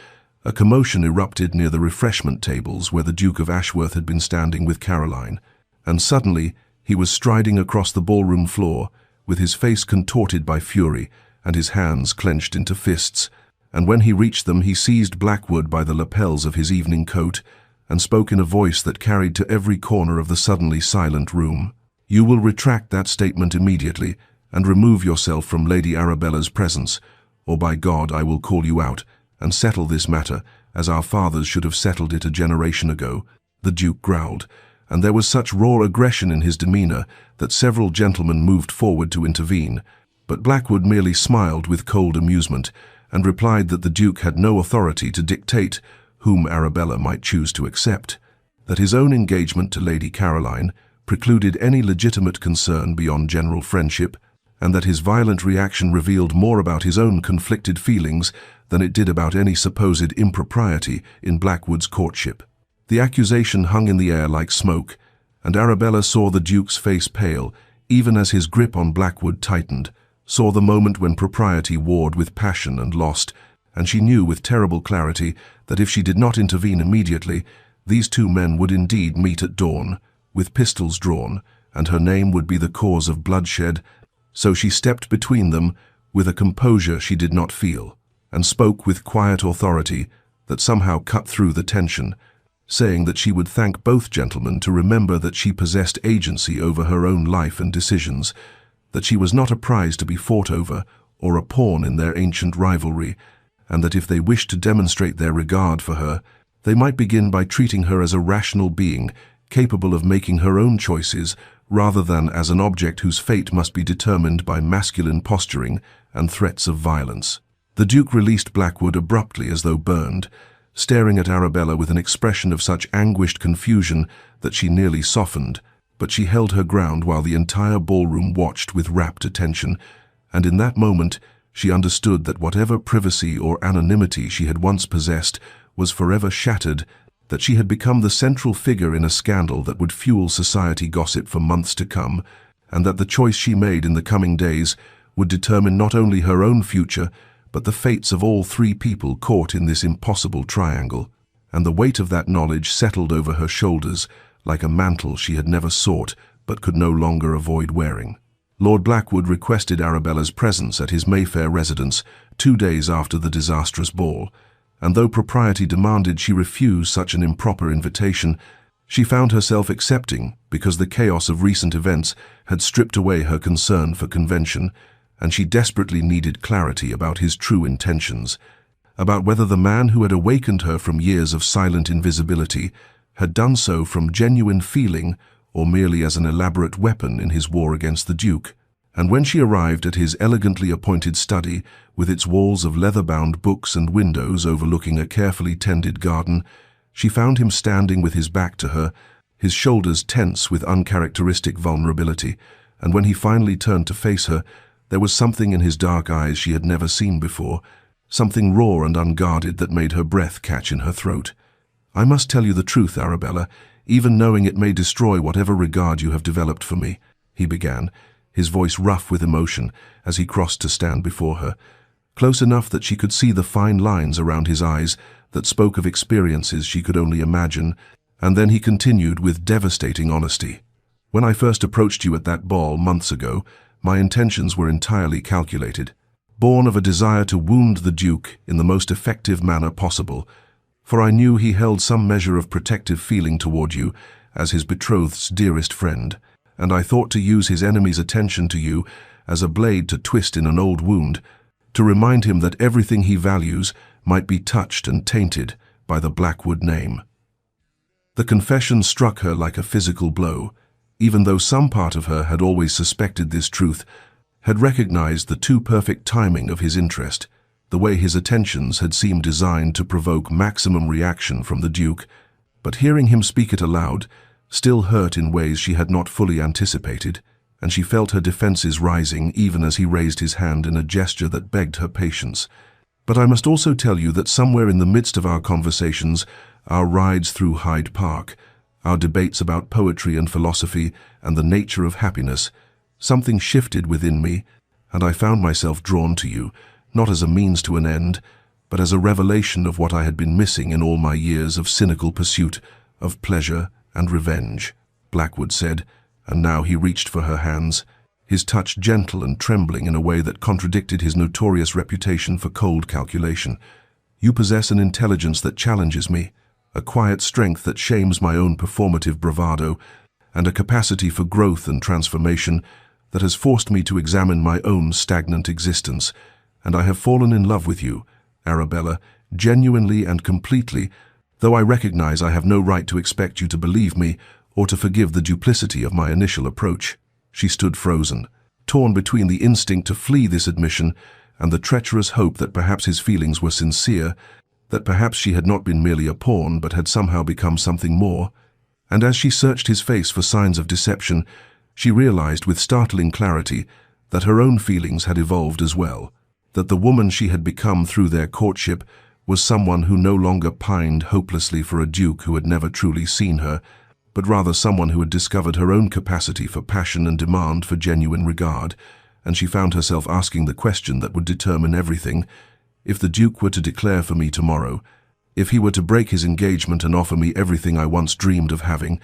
a commotion erupted near the refreshment tables where the Duke of Ashworth had been standing with Caroline, and suddenly he was striding across the ballroom floor, with his face contorted by fury and his hands clenched into fists, and when he reached them he seized Blackwood by the lapels of his evening coat and spoke in a voice that carried to every corner of the suddenly silent room. "You will retract that statement immediately and remove yourself from Lady Arabella's presence, or by God I will call you out and settle this matter as our fathers should have settled it a generation ago," the Duke growled, and there was such raw aggression in his demeanor that several gentlemen moved forward to intervene. But Blackwood merely smiled with cold amusement and replied that the Duke had no authority to dictate whom Arabella might choose to accept, that his own engagement to Lady Caroline precluded any legitimate concern beyond general friendship, and that his violent reaction revealed more about his own conflicted feelings than it did about any supposed impropriety in Blackwood's courtship. The accusation hung in the air like smoke, and Arabella saw the Duke's face pale, even as his grip on Blackwood tightened, saw the moment when propriety warred with passion and lost, and she knew with terrible clarity that if she did not intervene immediately, these two men would indeed meet at dawn, with pistols drawn, and her name would be the cause of bloodshed. So she stepped between them with a composure she did not feel, and spoke with quiet authority that somehow cut through the tension, saying that she would thank both gentlemen to remember that she possessed agency over her own life and decisions, that she was not a prize to be fought over or a pawn in their ancient rivalry, and that if they wished to demonstrate their regard for her, they might begin by treating her as a rational being capable of making her own choices rather than as an object whose fate must be determined by masculine posturing and threats of violence. The Duke released Blackwood abruptly as though burned, staring at Arabella with an expression of such anguished confusion that she nearly softened, but she held her ground while the entire ballroom watched with rapt attention, and in that moment she understood that whatever privacy or anonymity she had once possessed was forever shattered, that she had become the central figure in a scandal that would fuel society gossip for months to come, and that the choice she made in the coming days would determine not only her own future, but the fates of all three people caught in this impossible triangle. And the weight of that knowledge settled over her shoulders like a mantle she had never sought but could no longer avoid wearing. Lord Blackwood requested Arabella's presence at his Mayfair residence 2 days after the disastrous ball, and though propriety demanded she refuse such an improper invitation, she found herself accepting because the chaos of recent events had stripped away her concern for convention, and she desperately needed clarity about his true intentions, about whether the man who had awakened her from years of silent invisibility had done so from genuine feeling or merely as an elaborate weapon in his war against the Duke. And when she arrived at his elegantly appointed study, with its walls of leather-bound books and windows overlooking a carefully tended garden, she found him standing with his back to her, his shoulders tense with uncharacteristic vulnerability, and when he finally turned to face her, there was something in his dark eyes she had never seen before, something raw and unguarded that made her breath catch in her throat. "I must tell you the truth, Arabella, even knowing it may destroy whatever regard you have developed for me," he began, his voice rough with emotion as he crossed to stand before her, close enough that she could see the fine lines around his eyes that spoke of experiences she could only imagine, and then he continued with devastating honesty. "When I first approached you at that ball months ago, my intentions were entirely calculated, born of a desire to wound the Duke in the most effective manner possible, for I knew he held some measure of protective feeling toward you as his betrothed's dearest friend, and I thought to use his enemy's attention to you as a blade to twist in an old wound, to remind him that everything he values might be touched and tainted by the Blackwood name." The confession struck her like a physical blow, even though some part of her had always suspected this truth, had recognized the too perfect timing of his interest, the way his attentions had seemed designed to provoke maximum reaction from the Duke, but hearing him speak it aloud still hurt in ways she had not fully anticipated, and she felt her defenses rising even as he raised his hand in a gesture that begged her patience. But I must also tell you that somewhere in the midst of our conversations, our rides through Hyde Park, our debates about poetry and philosophy and the nature of happiness, something shifted within me, and I found myself drawn to you, not as a means to an end, but as a revelation of what I had been missing in all my years of cynical pursuit, of pleasure and revenge, Blackwood said, and now he reached for her hands, his touch gentle and trembling in a way that contradicted his notorious reputation for cold calculation. You possess an intelligence that challenges me, a quiet strength that shames my own performative bravado, and a capacity for growth and transformation that has forced me to examine my own stagnant existence. And I have fallen in love with you, Arabella, genuinely and completely, though I recognize I have no right to expect you to believe me or to forgive the duplicity of my initial approach. She stood frozen, torn between the instinct to flee this admission and the treacherous hope that perhaps his feelings were sincere, that perhaps she had not been merely a pawn but had somehow become something more. And as she searched his face for signs of deception, she realized with startling clarity that her own feelings had evolved as well, that the woman she had become through their courtship was someone who no longer pined hopelessly for a duke who had never truly seen her, but rather someone who had discovered her own capacity for passion and demand for genuine regard, and she found herself asking the question that would determine everything. If the Duke were to declare for me tomorrow, if he were to break his engagement and offer me everything I once dreamed of having,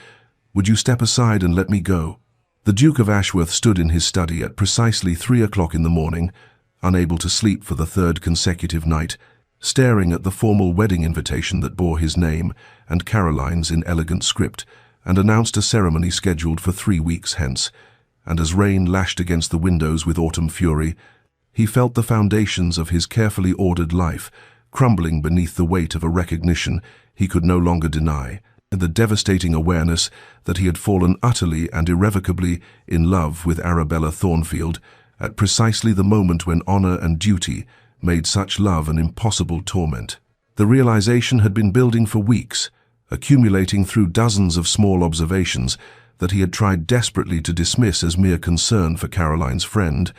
would you step aside and let me go? The Duke of Ashworth stood in his study at precisely 3 o'clock in the morning, unable to sleep for the third consecutive night, staring at the formal wedding invitation that bore his name and Caroline's in elegant script, and announced a ceremony scheduled for 3 weeks hence. And as rain lashed against the windows with autumn fury, he felt the foundations of his carefully ordered life crumbling beneath the weight of a recognition he could no longer deny, and the devastating awareness that he had fallen utterly and irrevocably in love with Arabella Thornfield at precisely the moment when honor and duty made such love an impossible torment. The realization had been building for weeks, accumulating through dozens of small observations that he had tried desperately to dismiss as mere concern for Caroline's friend,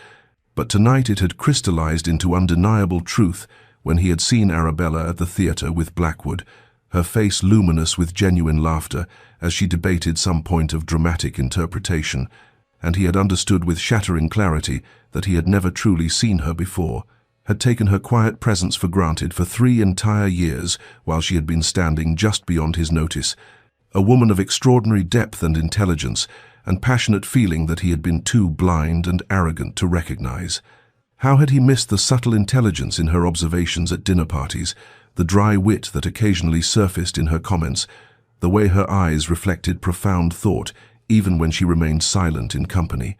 but tonight it had crystallized into undeniable truth when he had seen Arabella at the theater with Blackwood, her face luminous with genuine laughter as she debated some point of dramatic interpretation, and he had understood with shattering clarity that he had never truly seen her before, had taken her quiet presence for granted for 3 entire years while she had been standing just beyond his notice, a woman of extraordinary depth and intelligence and passionate feeling that he had been too blind and arrogant to recognize. How had he missed the subtle intelligence in her observations at dinner parties, the dry wit that occasionally surfaced in her comments, the way her eyes reflected profound thought even when she remained silent in company?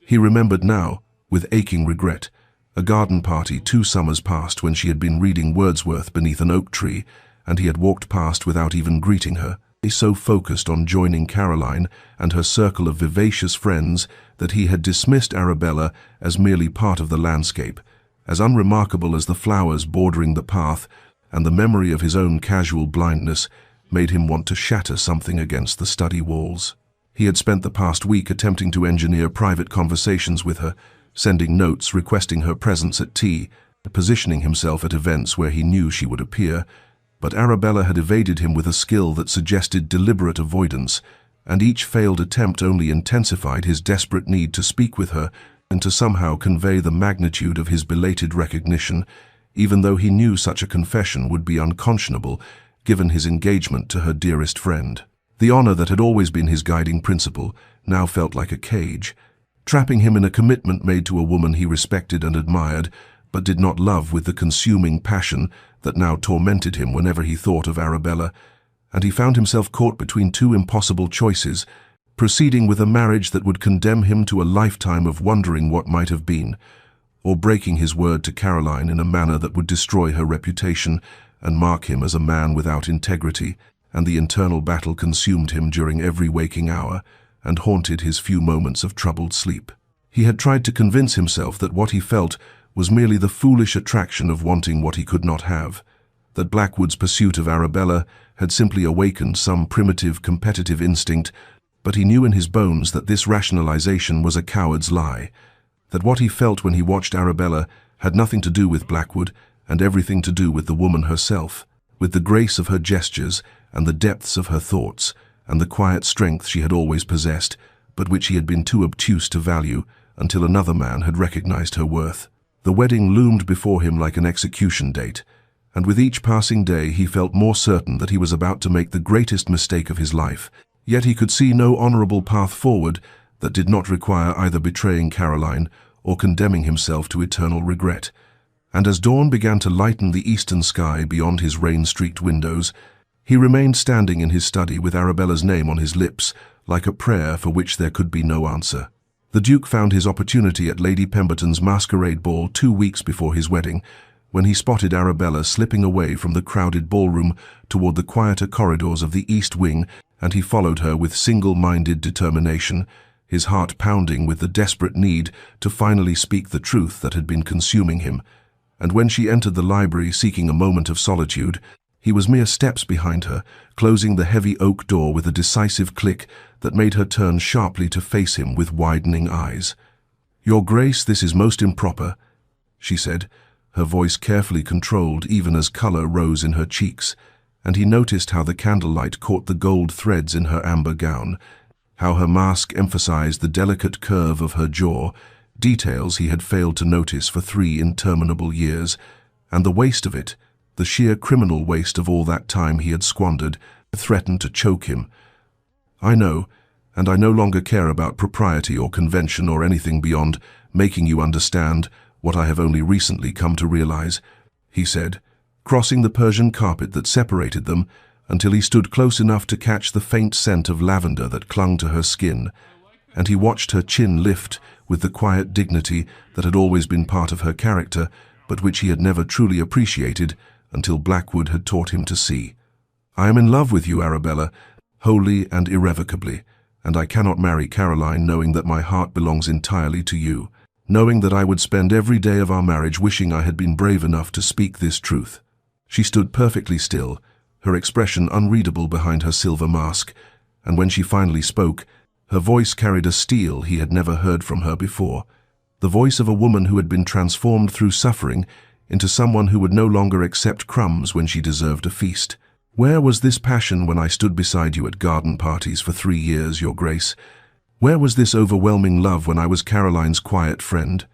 He remembered now, with aching regret, a garden party 2 summers past when she had been reading Wordsworth beneath an oak tree, and he had walked past without even greeting her, so focused on joining Caroline and her circle of vivacious friends that he had dismissed Arabella as merely part of the landscape, as unremarkable as the flowers bordering the path, and the memory of his own casual blindness made him want to shatter something against the study walls. He had spent the past week attempting to engineer private conversations with her, sending notes requesting her presence at tea, positioning himself at events where he knew she would appear, but Arabella had evaded him with a skill that suggested deliberate avoidance, and each failed attempt only intensified his desperate need to speak with her and to somehow convey the magnitude of his belated recognition, even though he knew such a confession would be unconscionable given his engagement to her dearest friend. The honor that had always been his guiding principle now felt like a cage, trapping him in a commitment made to a woman he respected and admired, but did not love with the consuming passion that now tormented him whenever he thought of Arabella, and he found himself caught between 2 impossible choices, proceeding with a marriage that would condemn him to a lifetime of wondering what might have been, or breaking his word to Caroline in a manner that would destroy her reputation and mark him as a man without integrity, and the internal battle consumed him during every waking hour and haunted his few moments of troubled sleep. He had tried to convince himself that what he felt was merely the foolish attraction of wanting what he could not have, that Blackwood's pursuit of Arabella had simply awakened some primitive competitive instinct, but he knew in his bones that this rationalization was a coward's lie, that what he felt when he watched Arabella had nothing to do with Blackwood and everything to do with the woman herself, with the grace of her gestures and the depths of her thoughts and the quiet strength she had always possessed, but which he had been too obtuse to value until another man had recognized her worth. The wedding loomed before him like an execution date, and with each passing day he felt more certain that he was about to make the greatest mistake of his life, yet he could see no honorable path forward that did not require either betraying Caroline or condemning himself to eternal regret. And as dawn began to lighten the eastern sky beyond his rain-streaked windows, he remained standing in his study with Arabella's name on his lips, like a prayer for which there could be no answer. The Duke found his opportunity at Lady Pemberton's masquerade ball 2 weeks before his wedding, when he spotted Arabella slipping away from the crowded ballroom toward the quieter corridors of the East Wing, and he followed her with single-minded determination, his heart pounding with the desperate need to finally speak the truth that had been consuming him. And when she entered the library seeking a moment of solitude, he was mere steps behind her, closing the heavy oak door with a decisive click that made her turn sharply to face him with widening eyes. "Your Grace, this is most improper," she said, her voice carefully controlled even as color rose in her cheeks, and he noticed how the candlelight caught the gold threads in her amber gown, how her mask emphasized the delicate curve of her jaw, details he had failed to notice for 3 interminable years, and the waste of it, the sheer criminal waste of all that time he had squandered, threatened to choke him. "I know, and I no longer care about propriety or convention or anything beyond making you understand what I have only recently come to realize," he said, crossing the Persian carpet that separated them until he stood close enough to catch the faint scent of lavender that clung to her skin, and he watched her chin lift with the quiet dignity that had always been part of her character, but which he had never truly appreciated until Blackwood had taught him to see. "I am in love with you, Arabella, wholly and irrevocably, and I cannot marry Caroline knowing that my heart belongs entirely to you, knowing that I would spend every day of our marriage wishing I had been brave enough to speak this truth." She stood perfectly still, her expression unreadable behind her silver mask, and when she finally spoke, her voice carried a steel he had never heard from her before, the voice of a woman who had been transformed through suffering into someone who would no longer accept crumbs when she deserved a feast. "Where was this passion when I stood beside you at garden parties for 3 years, Your Grace? Where was this overwhelming love when I was Caroline's quiet friend?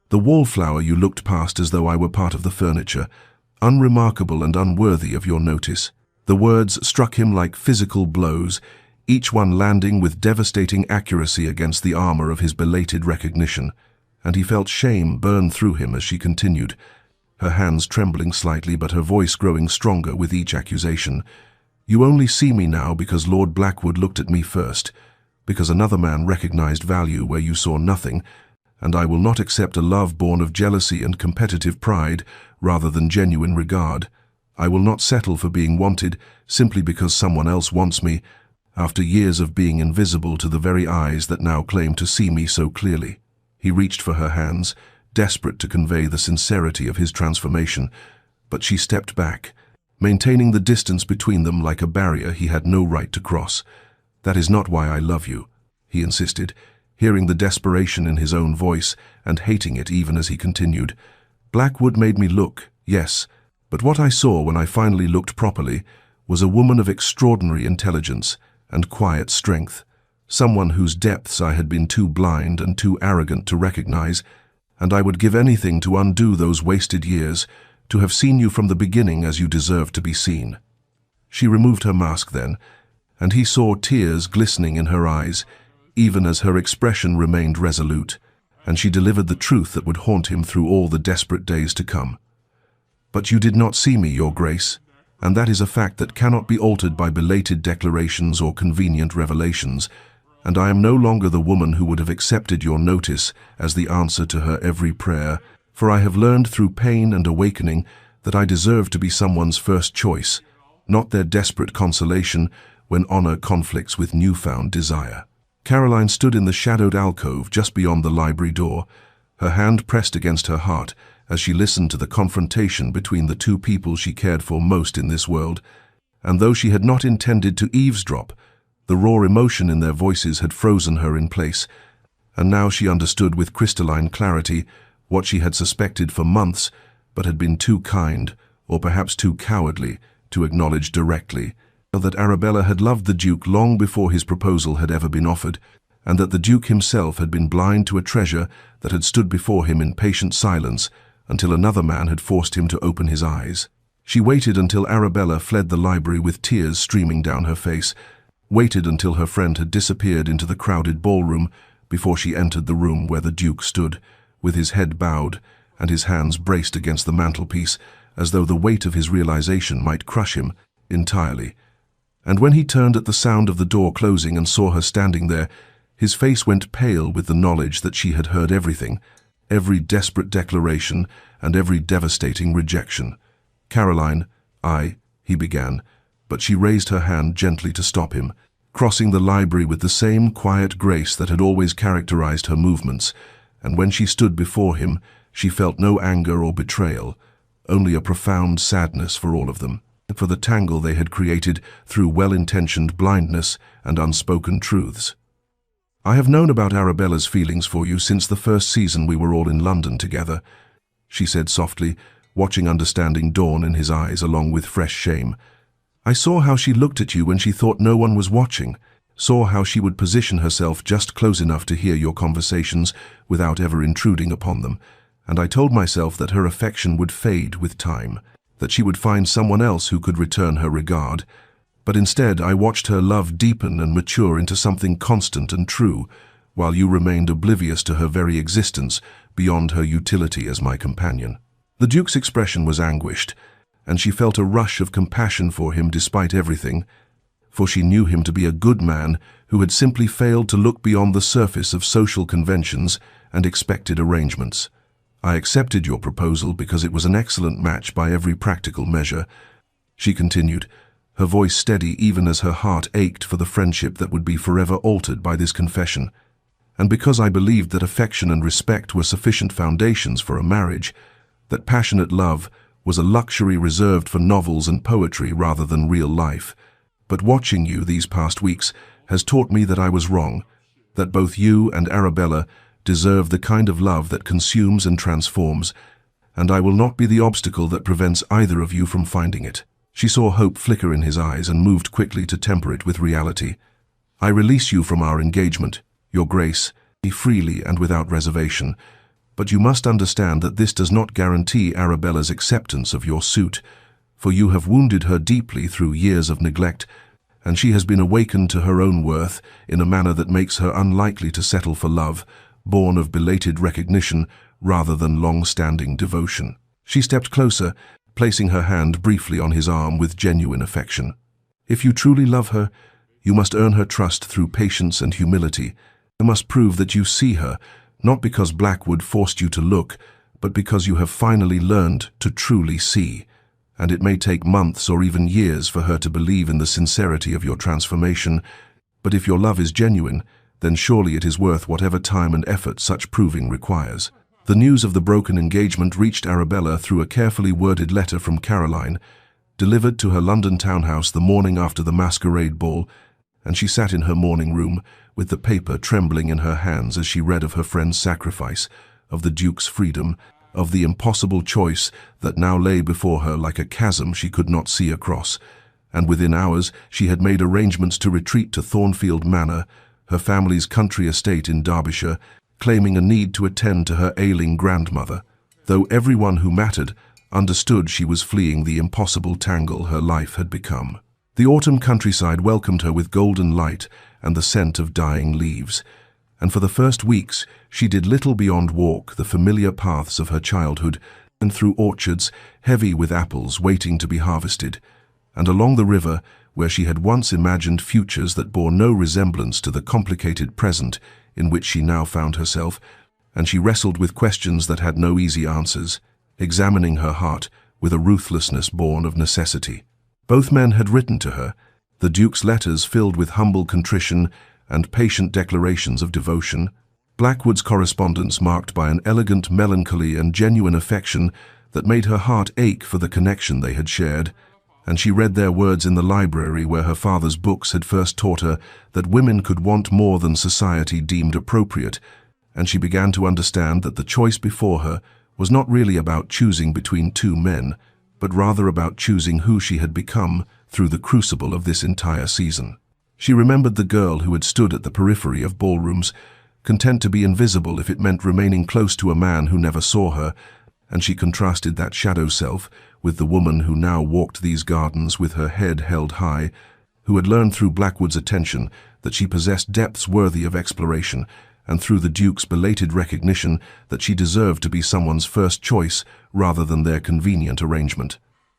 The wallflower you looked past as though I were part of the furniture, unremarkable and unworthy of your notice." The words struck him like physical blows, each one landing with devastating accuracy against the armor of his belated recognition, and he felt shame burn through him as she continued, her hands trembling slightly but her voice growing stronger with each accusation. "You only see me now because Lord Blackwood looked at me first, because another man recognized value where you saw nothing, and I will not accept a love born of jealousy and competitive pride rather than genuine regard. I will not settle for being wanted simply because someone else wants me, after years of being invisible to the very eyes that now claim to see me so clearly." He reached for her hands, desperate to convey the sincerity of his transformation, but she stepped back, maintaining the distance between them like a barrier he had no right to cross. "That is not why I love you," he insisted, hearing the desperation in his own voice and hating it even as he continued. "Blackwood made me look, yes, but what I saw when I finally looked properly was a woman of extraordinary intelligence and quiet strength, someone whose depths I had been too blind and too arrogant to recognize, and I would give anything to undo those wasted years, to have seen you from the beginning as you deserved to be seen." She removed her mask then, and he saw tears glistening in her eyes, even as her expression remained resolute, and she delivered the truth that would haunt him through all the desperate days to come. "But you did not see me, Your Grace, and that is a fact that cannot be altered by belated declarations or convenient revelations, and I am no longer the woman who would have accepted your notice as the answer to her every prayer, for I have learned through pain and awakening that I deserve to be someone's first choice, not their desperate consolation when honor conflicts with newfound desire." Caroline stood in the shadowed alcove just beyond the library door, her hand pressed against her heart as she listened to the confrontation between the two people she cared for most in this world. And though she had not intended to eavesdrop, the raw emotion in their voices had frozen her in place, and now she understood with crystalline clarity what she had suspected for months, but had been too kind, or perhaps too cowardly, to acknowledge directly. That Arabella had loved the Duke long before his proposal had ever been offered, and that the Duke himself had been blind to a treasure that had stood before him in patient silence until another man had forced him to open his eyes. She waited until Arabella fled the library with tears streaming down her face, waited until her friend had disappeared into the crowded ballroom before she entered the room where the Duke stood, with his head bowed and his hands braced against the mantelpiece, as though the weight of his realization might crush him entirely. And when he turned at the sound of the door closing and saw her standing there, his face went pale with the knowledge that she had heard everything, every desperate declaration and every devastating rejection. "Caroline, he began, but she raised her hand gently to stop him, crossing the library with the same quiet grace that had always characterized her movements, and when she stood before him, she felt no anger or betrayal, only a profound sadness for all of them, for the tangle they had created through well-intentioned blindness and unspoken truths. "I have known about Arabella's feelings for you since the first season we were all in London together," she said softly, watching understanding dawn in his eyes along with fresh shame. "I saw how she looked at you when she thought no one was watching, saw how she would position herself just close enough to hear your conversations without ever intruding upon them, and I told myself that her affection would fade with time, that she would find someone else who could return her regard. But instead I watched her love deepen and mature into something constant and true, while you remained oblivious to her very existence, beyond her utility as my companion." The Duke's expression was anguished, and she felt a rush of compassion for him despite everything, for she knew him to be a good man who had simply failed to look beyond the surface of social conventions and expected arrangements. "I accepted your proposal because it was an excellent match by every practical measure," she continued, her voice steady even as her heart ached for the friendship that would be forever altered by this confession. "And because I believed that affection and respect were sufficient foundations for a marriage, that passionate love was a luxury reserved for novels and poetry rather than real life. But watching you these past weeks has taught me that I was wrong, that both you and Arabella deserve the kind of love that consumes and transforms, and I will not be the obstacle that prevents either of you from finding it." She saw hope flicker in his eyes and moved quickly to temper it with reality. "I release you from our engagement, Your Grace, freely and without reservation, but you must understand that this does not guarantee Arabella's acceptance of your suit, for you have wounded her deeply through years of neglect, and she has been awakened to her own worth in a manner that makes her unlikely to settle for love, born of belated recognition rather than long-standing devotion." She stepped closer, placing her hand briefly on his arm with genuine affection. "If you truly love her, you must earn her trust through patience and humility. You must prove that you see her, not because Blackwood forced you to look, but because you have finally learned to truly see. And it may take months or even years for her to believe in the sincerity of your transformation, but if your love is genuine, then surely it is worth whatever time and effort such proving requires." The news of the broken engagement reached Arabella through a carefully worded letter from Caroline, delivered to her London townhouse the morning after the masquerade ball, and she sat in her morning room with the paper trembling in her hands as she read of her friend's sacrifice, of the Duke's freedom, of the impossible choice that now lay before her like a chasm she could not see across. And within hours she had made arrangements to retreat to Thornfield Manor, her family's country estate in Derbyshire, claiming a need to attend to her ailing grandmother, though everyone who mattered understood she was fleeing the impossible tangle her life had become. The autumn countryside welcomed her with golden light and the scent of dying leaves, and for the first weeks she did little beyond walk the familiar paths of her childhood and through orchards heavy with apples waiting to be harvested, and along the river where she had once imagined futures that bore no resemblance to the complicated present in which she now found herself, and she wrestled with questions that had no easy answers, examining her heart with a ruthlessness born of necessity. Both men had written to her, the Duke's letters filled with humble contrition and patient declarations of devotion. Blackwood's correspondence marked by an elegant melancholy and genuine affection that made her heart ache for the connection they had shared, and she read their words in the library where her father's books had first taught her that women could want more than society deemed appropriate, and she began to understand that the choice before her was not really about choosing between two men, but rather about choosing who she had become through the crucible of this entire season. She remembered the girl who had stood at the periphery of ballrooms, content to be invisible if it meant remaining close to a man who never saw her, and she contrasted that shadow self with the woman who now walked these gardens with her head held high, who had learned through Blackwood's attention that she possessed depths worthy of exploration, and through the Duke's belated recognition that she deserved to be someone's first choice rather than their convenient arrangement.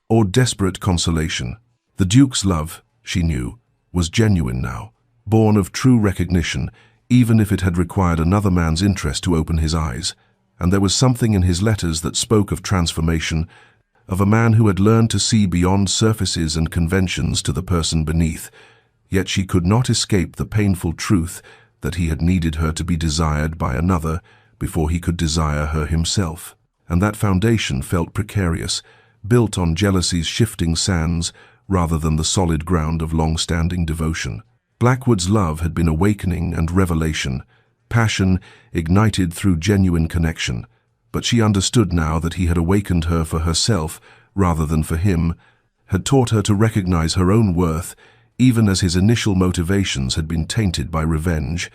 Or desperate consolation. The Duke's love, she knew, was genuine now, born of true recognition, even if it had required another man's interest to open his eyes. And there was something in his letters that spoke of transformation, of a man who had learned to see beyond surfaces and conventions to the person beneath. Yet she could not escape the painful truth that he had needed her to be desired by another before he could desire her himself. And that foundation felt precarious, built on jealousy's shifting sands rather than the solid ground of long-standing devotion. Blackwood's love had been awakening and revelation, passion ignited through genuine connection, but she understood now that he had awakened her for herself rather than for him, had taught her to recognize her own worth, even as his initial motivations had been tainted by revenge,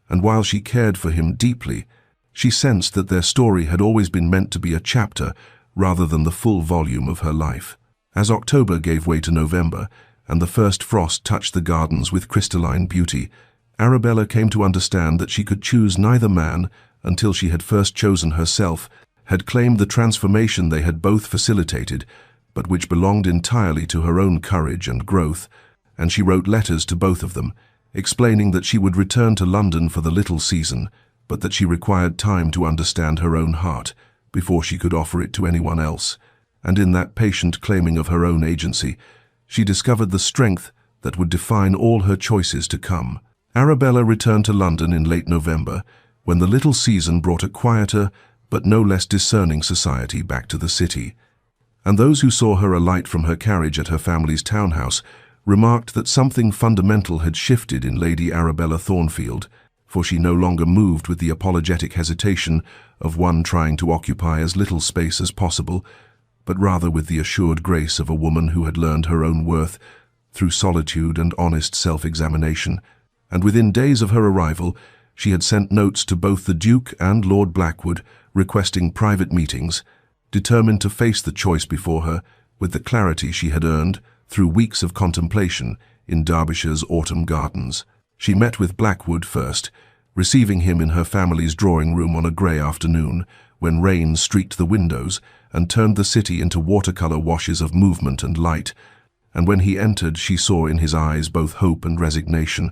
and while she cared for him deeply, she sensed that their story had always been meant to be a chapter rather than the full volume of her life. As October gave way to November, and the first frost touched the gardens with crystalline beauty, Arabella came to understand that she could choose neither man until she had first chosen herself, had claimed the transformation they had both facilitated, but which belonged entirely to her own courage and growth, and she wrote letters to both of them, explaining that she would return to London for the little season, but that she required time to understand her own heart before she could offer it to anyone else. And in that patient claiming of her own agency, she discovered the strength that would define all her choices to come. Arabella returned to London in late November, when the little season brought a quieter but no less discerning society back to the city. And those who saw her alight from her carriage at her family's townhouse remarked that something fundamental had shifted in Lady Arabella Thornfield, for she no longer moved with the apologetic hesitation of one trying to occupy as little space as possible, but rather with the assured grace of a woman who had learned her own worth through solitude and honest self-examination. And within days of her arrival, she had sent notes to both the Duke and Lord Blackwood requesting private meetings, determined to face the choice before her with the clarity she had earned through weeks of contemplation in Derbyshire's autumn gardens. She met with Blackwood first, receiving him in her family's drawing room on a grey afternoon when rain streaked the windows and turned the city into watercolour washes of movement and light, and when he entered she saw in his eyes both hope and resignation,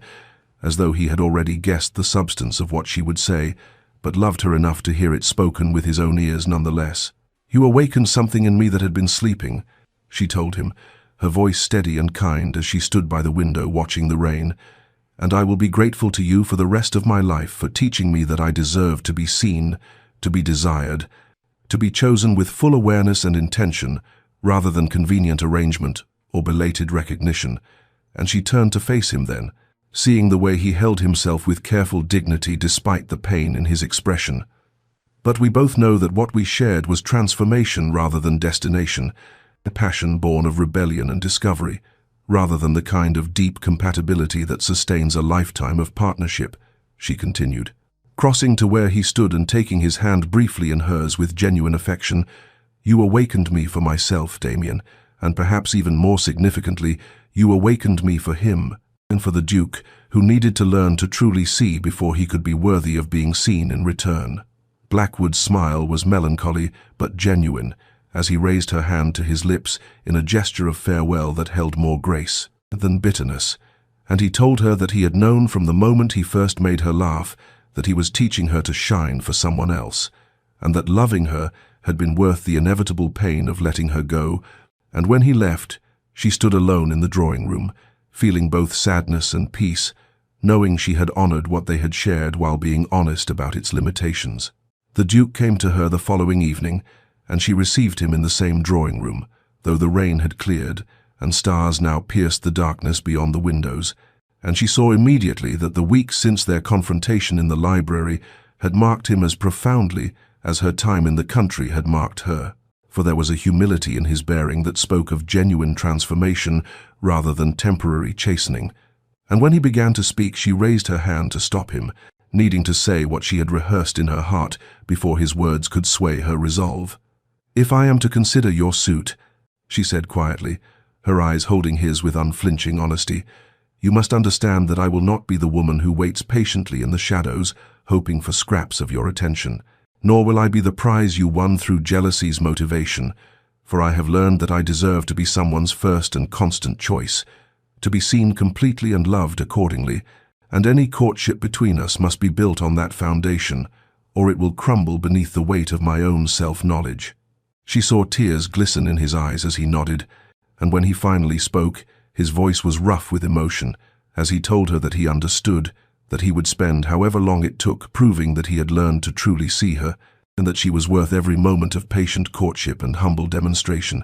as though he had already guessed the substance of what she would say, but loved her enough to hear it spoken with his own ears nonetheless. "You awakened something in me that had been sleeping," she told him, her voice steady and kind as she stood by the window watching the rain, "and I will be grateful to you for the rest of my life for teaching me that I deserve to be seen, to be desired, to be chosen with full awareness and intention, rather than convenient arrangement or belated recognition." And she turned to face him then, seeing the way he held himself with careful dignity despite the pain in his expression. "But we both know that what we shared was transformation rather than destination, a passion born of rebellion and discovery, rather than the kind of deep compatibility that sustains a lifetime of partnership," she continued. Crossing to where he stood and taking his hand briefly in hers with genuine affection, "You awakened me for myself, Damien, and perhaps even more significantly, you awakened me for him, and for the Duke, who needed to learn to truly see before he could be worthy of being seen in return." Blackwood's smile was melancholy but genuine, as he raised her hand to his lips in a gesture of farewell that held more grace than bitterness, and he told her that he had known from the moment he first made her laugh that he was teaching her to shine for someone else, and that loving her had been worth the inevitable pain of letting her go. And when he left, she stood alone in the drawing room, feeling both sadness and peace, knowing she had honored what they had shared while being honest about its limitations. The Duke came to her the following evening, and she received him in the same drawing room, though the rain had cleared, and stars now pierced the darkness beyond the windows, and she saw immediately that the weeks since their confrontation in the library had marked him as profoundly as her time in the country had marked her, for there was a humility in his bearing that spoke of genuine transformation rather than temporary chastening. And when he began to speak, she raised her hand to stop him, needing to say what she had rehearsed in her heart before his words could sway her resolve. "If I am to consider your suit," she said quietly, her eyes holding his with unflinching honesty, "you must understand that I will not be the woman who waits patiently in the shadows, hoping for scraps of your attention. Nor will I be the prize you won through jealousy's motivation, for I have learned that I deserve to be someone's first and constant choice, to be seen completely and loved accordingly, and any courtship between us must be built on that foundation, or it will crumble beneath the weight of my own self-knowledge." She saw tears glisten in his eyes as he nodded, and when he finally spoke, his voice was rough with emotion, as he told her that he understood, that he would spend however long it took proving that he had learned to truly see her, and that she was worth every moment of patient courtship and humble demonstration.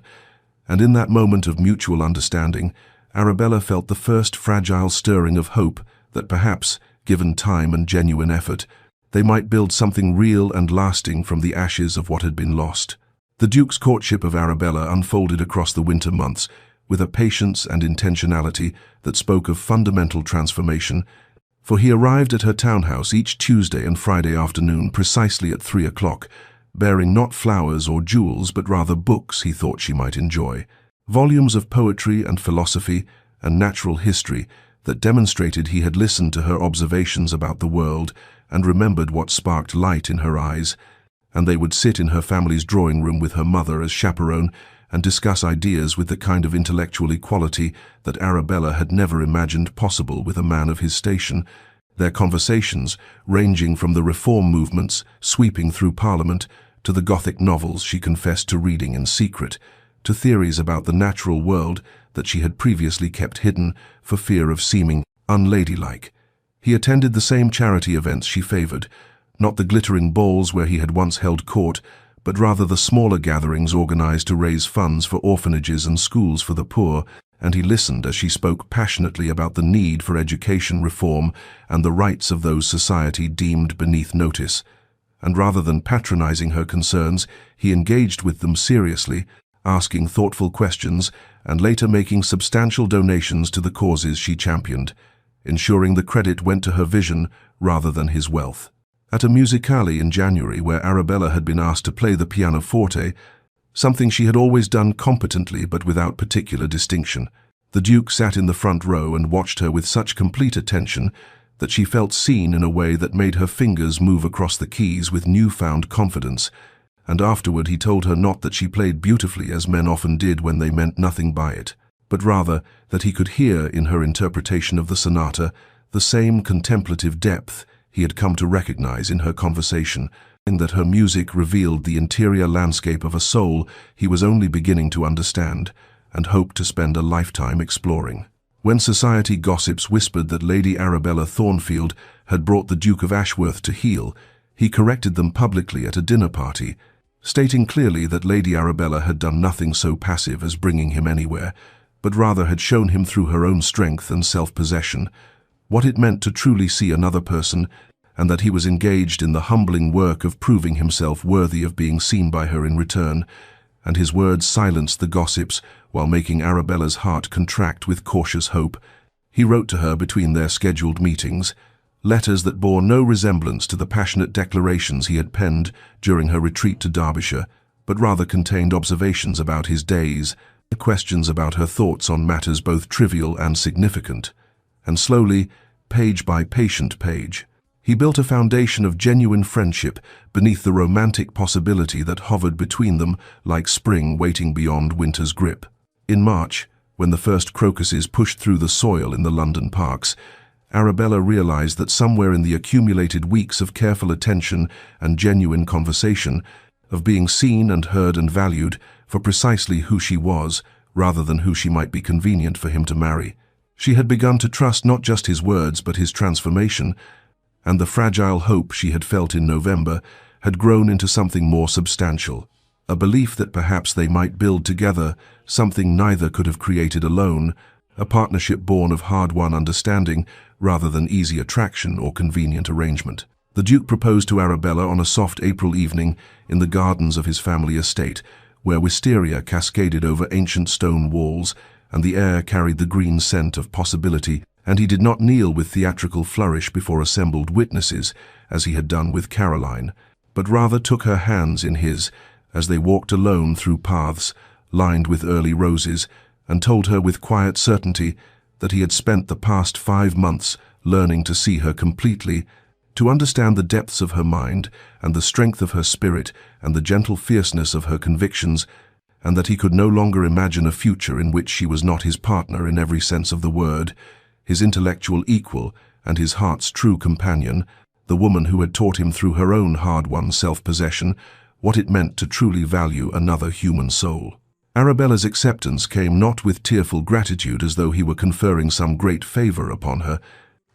And in that moment of mutual understanding, Arabella felt the first fragile stirring of hope that perhaps, given time and genuine effort, they might build something real and lasting from the ashes of what had been lost. The Duke's courtship of Arabella unfolded across the winter months, with a patience and intentionality that spoke of fundamental transformation, for he arrived at her townhouse each Tuesday and Friday afternoon precisely at 3 o'clock, bearing not flowers or jewels but rather books he thought she might enjoy, volumes of poetry and philosophy and natural history that demonstrated he had listened to her observations about the world and remembered what sparked light in her eyes, and they would sit in her family's drawing room with her mother as chaperone and discuss ideas with the kind of intellectual equality that Arabella had never imagined possible with a man of his station, their conversations ranging from the reform movements sweeping through Parliament to the Gothic novels she confessed to reading in secret, to theories about the natural world that she had previously kept hidden for fear of seeming unladylike. He attended the same charity events she favored, not the glittering balls where he had once held court, but rather the smaller gatherings organized to raise funds for orphanages and schools for the poor, and he listened as she spoke passionately about the need for education reform and the rights of those society deemed beneath notice. And rather than patronizing her concerns, he engaged with them seriously, asking thoughtful questions and later making substantial donations to the causes she championed, ensuring the credit went to her vision rather than his wealth. At a musicale in January where Arabella had been asked to play the pianoforte, something she had always done competently but without particular distinction, the Duke sat in the front row and watched her with such complete attention that she felt seen in a way that made her fingers move across the keys with newfound confidence, and afterward he told her not that she played beautifully as men often did when they meant nothing by it, but rather that he could hear in her interpretation of the sonata the same contemplative depth he had come to recognize in her conversation, and that her music revealed the interior landscape of a soul he was only beginning to understand and hoped to spend a lifetime exploring. When society gossips whispered that Lady Arabella Thornfield had brought the Duke of Ashworth to heel, he corrected them publicly at a dinner party, stating clearly that Lady Arabella had done nothing so passive as bringing him anywhere, but rather had shown him through her own strength and self-possession what it meant to truly see another person, and that he was engaged in the humbling work of proving himself worthy of being seen by her in return, and his words silenced the gossips while making Arabella's heart contract with cautious hope. He wrote to her between their scheduled meetings, letters that bore no resemblance to the passionate declarations he had penned during her retreat to Derbyshire, but rather contained observations about his days, questions about her thoughts on matters both trivial and significant. And slowly, page by patient page, he built a foundation of genuine friendship beneath the romantic possibility that hovered between them like spring waiting beyond winter's grip. In March, when the first crocuses pushed through the soil in the London parks, Arabella realized that somewhere in the accumulated weeks of careful attention and genuine conversation, of being seen and heard and valued for precisely who she was rather than who she might be convenient for him to marry, She had begun to trust not just his words but his transformation, and the fragile hope she had felt in November had grown into something more substantial, a belief that perhaps they might build together something neither could have created alone, a partnership born of hard-won understanding rather than easy attraction or convenient arrangement. The Duke proposed to Arabella on a soft April evening in the gardens of his family estate, where wisteria cascaded over ancient stone walls and the air carried the green scent of possibility, and he did not kneel with theatrical flourish before assembled witnesses, as he had done with Caroline, but rather took her hands in his as they walked alone through paths lined with early roses, and told her with quiet certainty that he had spent the past 5 months learning to see her completely, to understand the depths of her mind and the strength of her spirit and the gentle fierceness of her convictions, and that he could no longer imagine a future in which she was not his partner in every sense of the word, his intellectual equal and his heart's true companion, the woman who had taught him through her own hard-won self-possession what it meant to truly value another human soul. Arabella's acceptance came not with tearful gratitude as though he were conferring some great favor upon her,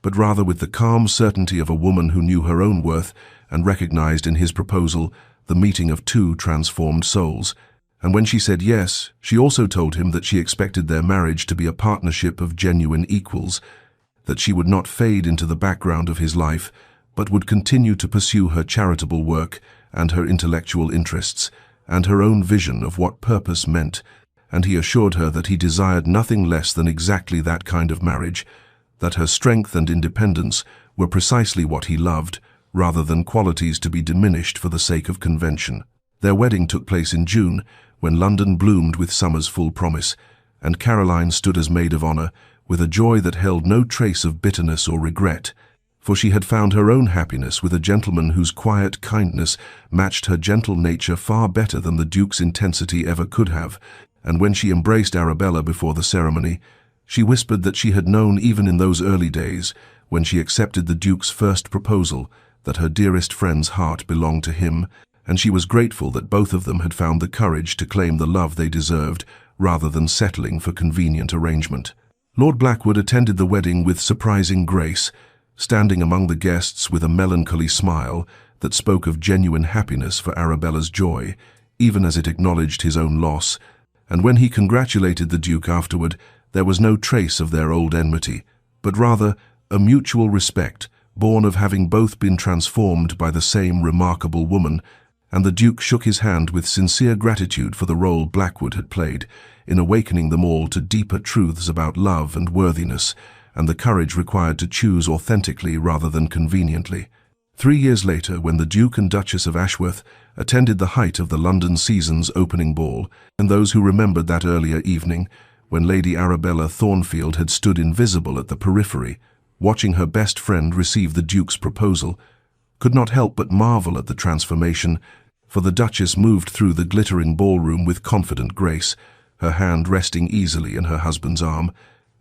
but rather with the calm certainty of a woman who knew her own worth and recognized in his proposal the meeting of two transformed souls. And when she said yes, she also told him that she expected their marriage to be a partnership of genuine equals, that she would not fade into the background of his life, but would continue to pursue her charitable work and her intellectual interests, and her own vision of what purpose meant, and he assured her that he desired nothing less than exactly that kind of marriage, that her strength and independence were precisely what he loved, rather than qualities to be diminished for the sake of convention. Their wedding took place in June, when London bloomed with summer's full promise, and Caroline stood as maid of honor, with a joy that held no trace of bitterness or regret, for she had found her own happiness with a gentleman whose quiet kindness matched her gentle nature far better than the Duke's intensity ever could have, and when she embraced Arabella before the ceremony, she whispered that she had known even in those early days, when she accepted the Duke's first proposal, that her dearest friend's heart belonged to him, and she was grateful that both of them had found the courage to claim the love they deserved, rather than settling for convenient arrangement. Lord Blackwood attended the wedding with surprising grace, standing among the guests with a melancholy smile that spoke of genuine happiness for Arabella's joy, even as it acknowledged his own loss, and when he congratulated the Duke afterward, there was no trace of their old enmity, but rather a mutual respect, born of having both been transformed by the same remarkable woman, and the Duke shook his hand with sincere gratitude for the role Blackwood had played in awakening them all to deeper truths about love and worthiness, and the courage required to choose authentically rather than conveniently. 3 years later, when the Duke and Duchess of Ashworth attended the height of the London season's opening ball, and those who remembered that earlier evening, when Lady Arabella Thornfield had stood invisible at the periphery, watching her best friend receive the Duke's proposal, could not help but marvel at the transformation, for the Duchess moved through the glittering ballroom with confident grace, her hand resting easily in her husband's arm,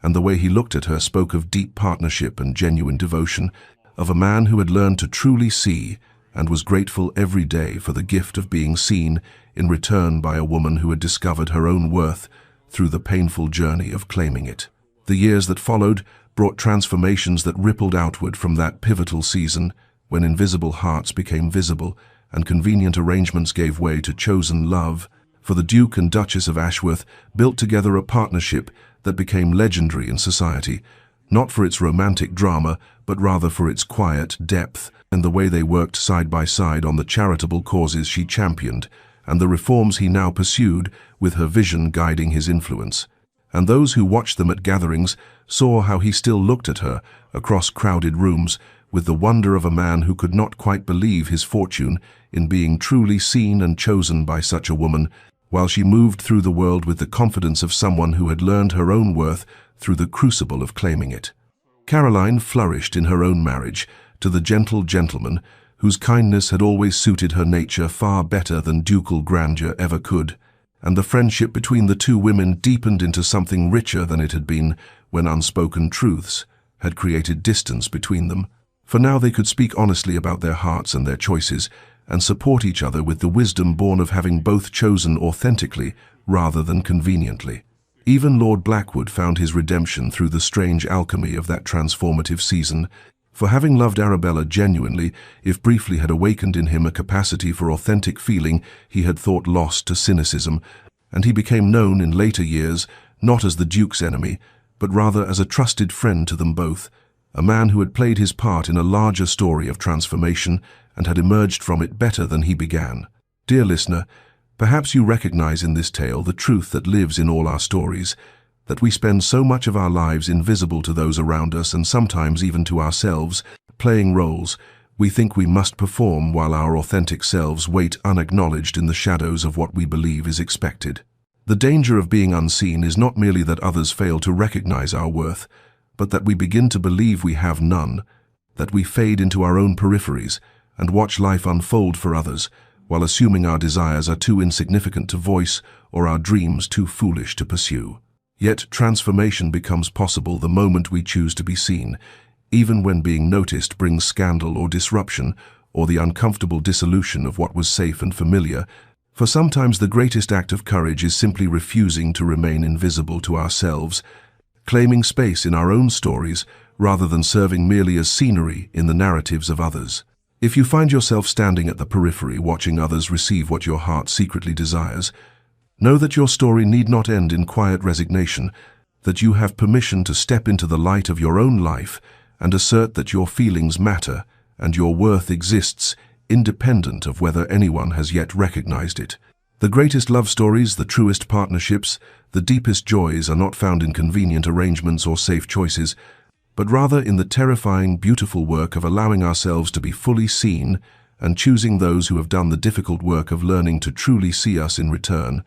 and the way he looked at her spoke of deep partnership and genuine devotion, of a man who had learned to truly see and was grateful every day for the gift of being seen in return by a woman who had discovered her own worth through the painful journey of claiming it. The years that followed brought transformations that rippled outward from that pivotal season, when invisible hearts became visible and convenient arrangements gave way to chosen love, for the Duke and Duchess of Ashworth built together a partnership that became legendary in society, not for its romantic drama, but rather for its quiet depth and the way they worked side by side on the charitable causes she championed and the reforms he now pursued, with her vision guiding his influence. And those who watched them at gatherings saw how he still looked at her across crowded rooms with the wonder of a man who could not quite believe his fortune in being truly seen and chosen by such a woman, while she moved through the world with the confidence of someone who had learned her own worth through the crucible of claiming it. Caroline flourished in her own marriage to the gentle gentleman whose kindness had always suited her nature far better than ducal grandeur ever could, and the friendship between the two women deepened into something richer than it had been when unspoken truths had created distance between them, for now they could speak honestly about their hearts and their choices, and support each other with the wisdom born of having both chosen authentically rather than conveniently. Even Lord Blackwood found his redemption through the strange alchemy of that transformative season, for having loved Arabella genuinely, if briefly had awakened in him a capacity for authentic feeling he had thought lost to cynicism, and he became known in later years not as the Duke's enemy, but rather as a trusted friend to them both, a man who had played his part in a larger story of transformation and had emerged from it better than he began. Dear listener, perhaps you recognize in this tale the truth that lives in all our stories, that we spend so much of our lives invisible to those around us and sometimes even to ourselves, playing roles we think we must perform while our authentic selves wait unacknowledged in the shadows of what we believe is expected. The danger of being unseen is not merely that others fail to recognize our worth, but that we begin to believe we have none, that we fade into our own peripheries and watch life unfold for others, while assuming our desires are too insignificant to voice or our dreams too foolish to pursue. Yet transformation becomes possible the moment we choose to be seen, even when being noticed brings scandal or disruption, or the uncomfortable dissolution of what was safe and familiar. For sometimes the greatest act of courage is simply refusing to remain invisible to ourselves, claiming space in our own stories rather than serving merely as scenery in the narratives of others. If you find yourself standing at the periphery watching others receive what your heart secretly desires, know that your story need not end in quiet resignation, that you have permission to step into the light of your own life and assert that your feelings matter and your worth exists independent of whether anyone has yet recognized it. The greatest love stories, the truest partnerships, the deepest joys are not found in convenient arrangements or safe choices, but rather in the terrifying, beautiful work of allowing ourselves to be fully seen and choosing those who have done the difficult work of learning to truly see us in return,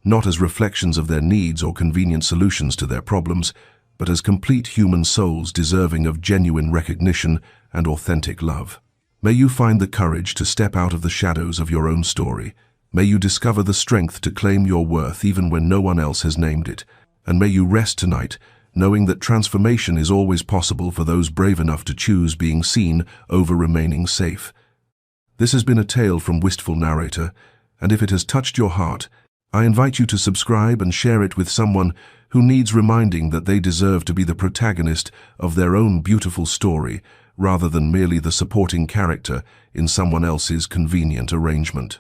not as reflections of their needs or convenient solutions to their problems, but as complete human souls deserving of genuine recognition and authentic love. May you find the courage to step out of the shadows of your own story. May you discover the strength to claim your worth even when no one else has named it. And may you rest tonight, knowing that transformation is always possible for those brave enough to choose being seen over remaining safe. This has been a tale from Wistful Narrator, and if it has touched your heart, I invite you to subscribe and share it with someone who needs reminding that they deserve to be the protagonist of their own beautiful story, rather than merely the supporting character in someone else's convenient arrangement.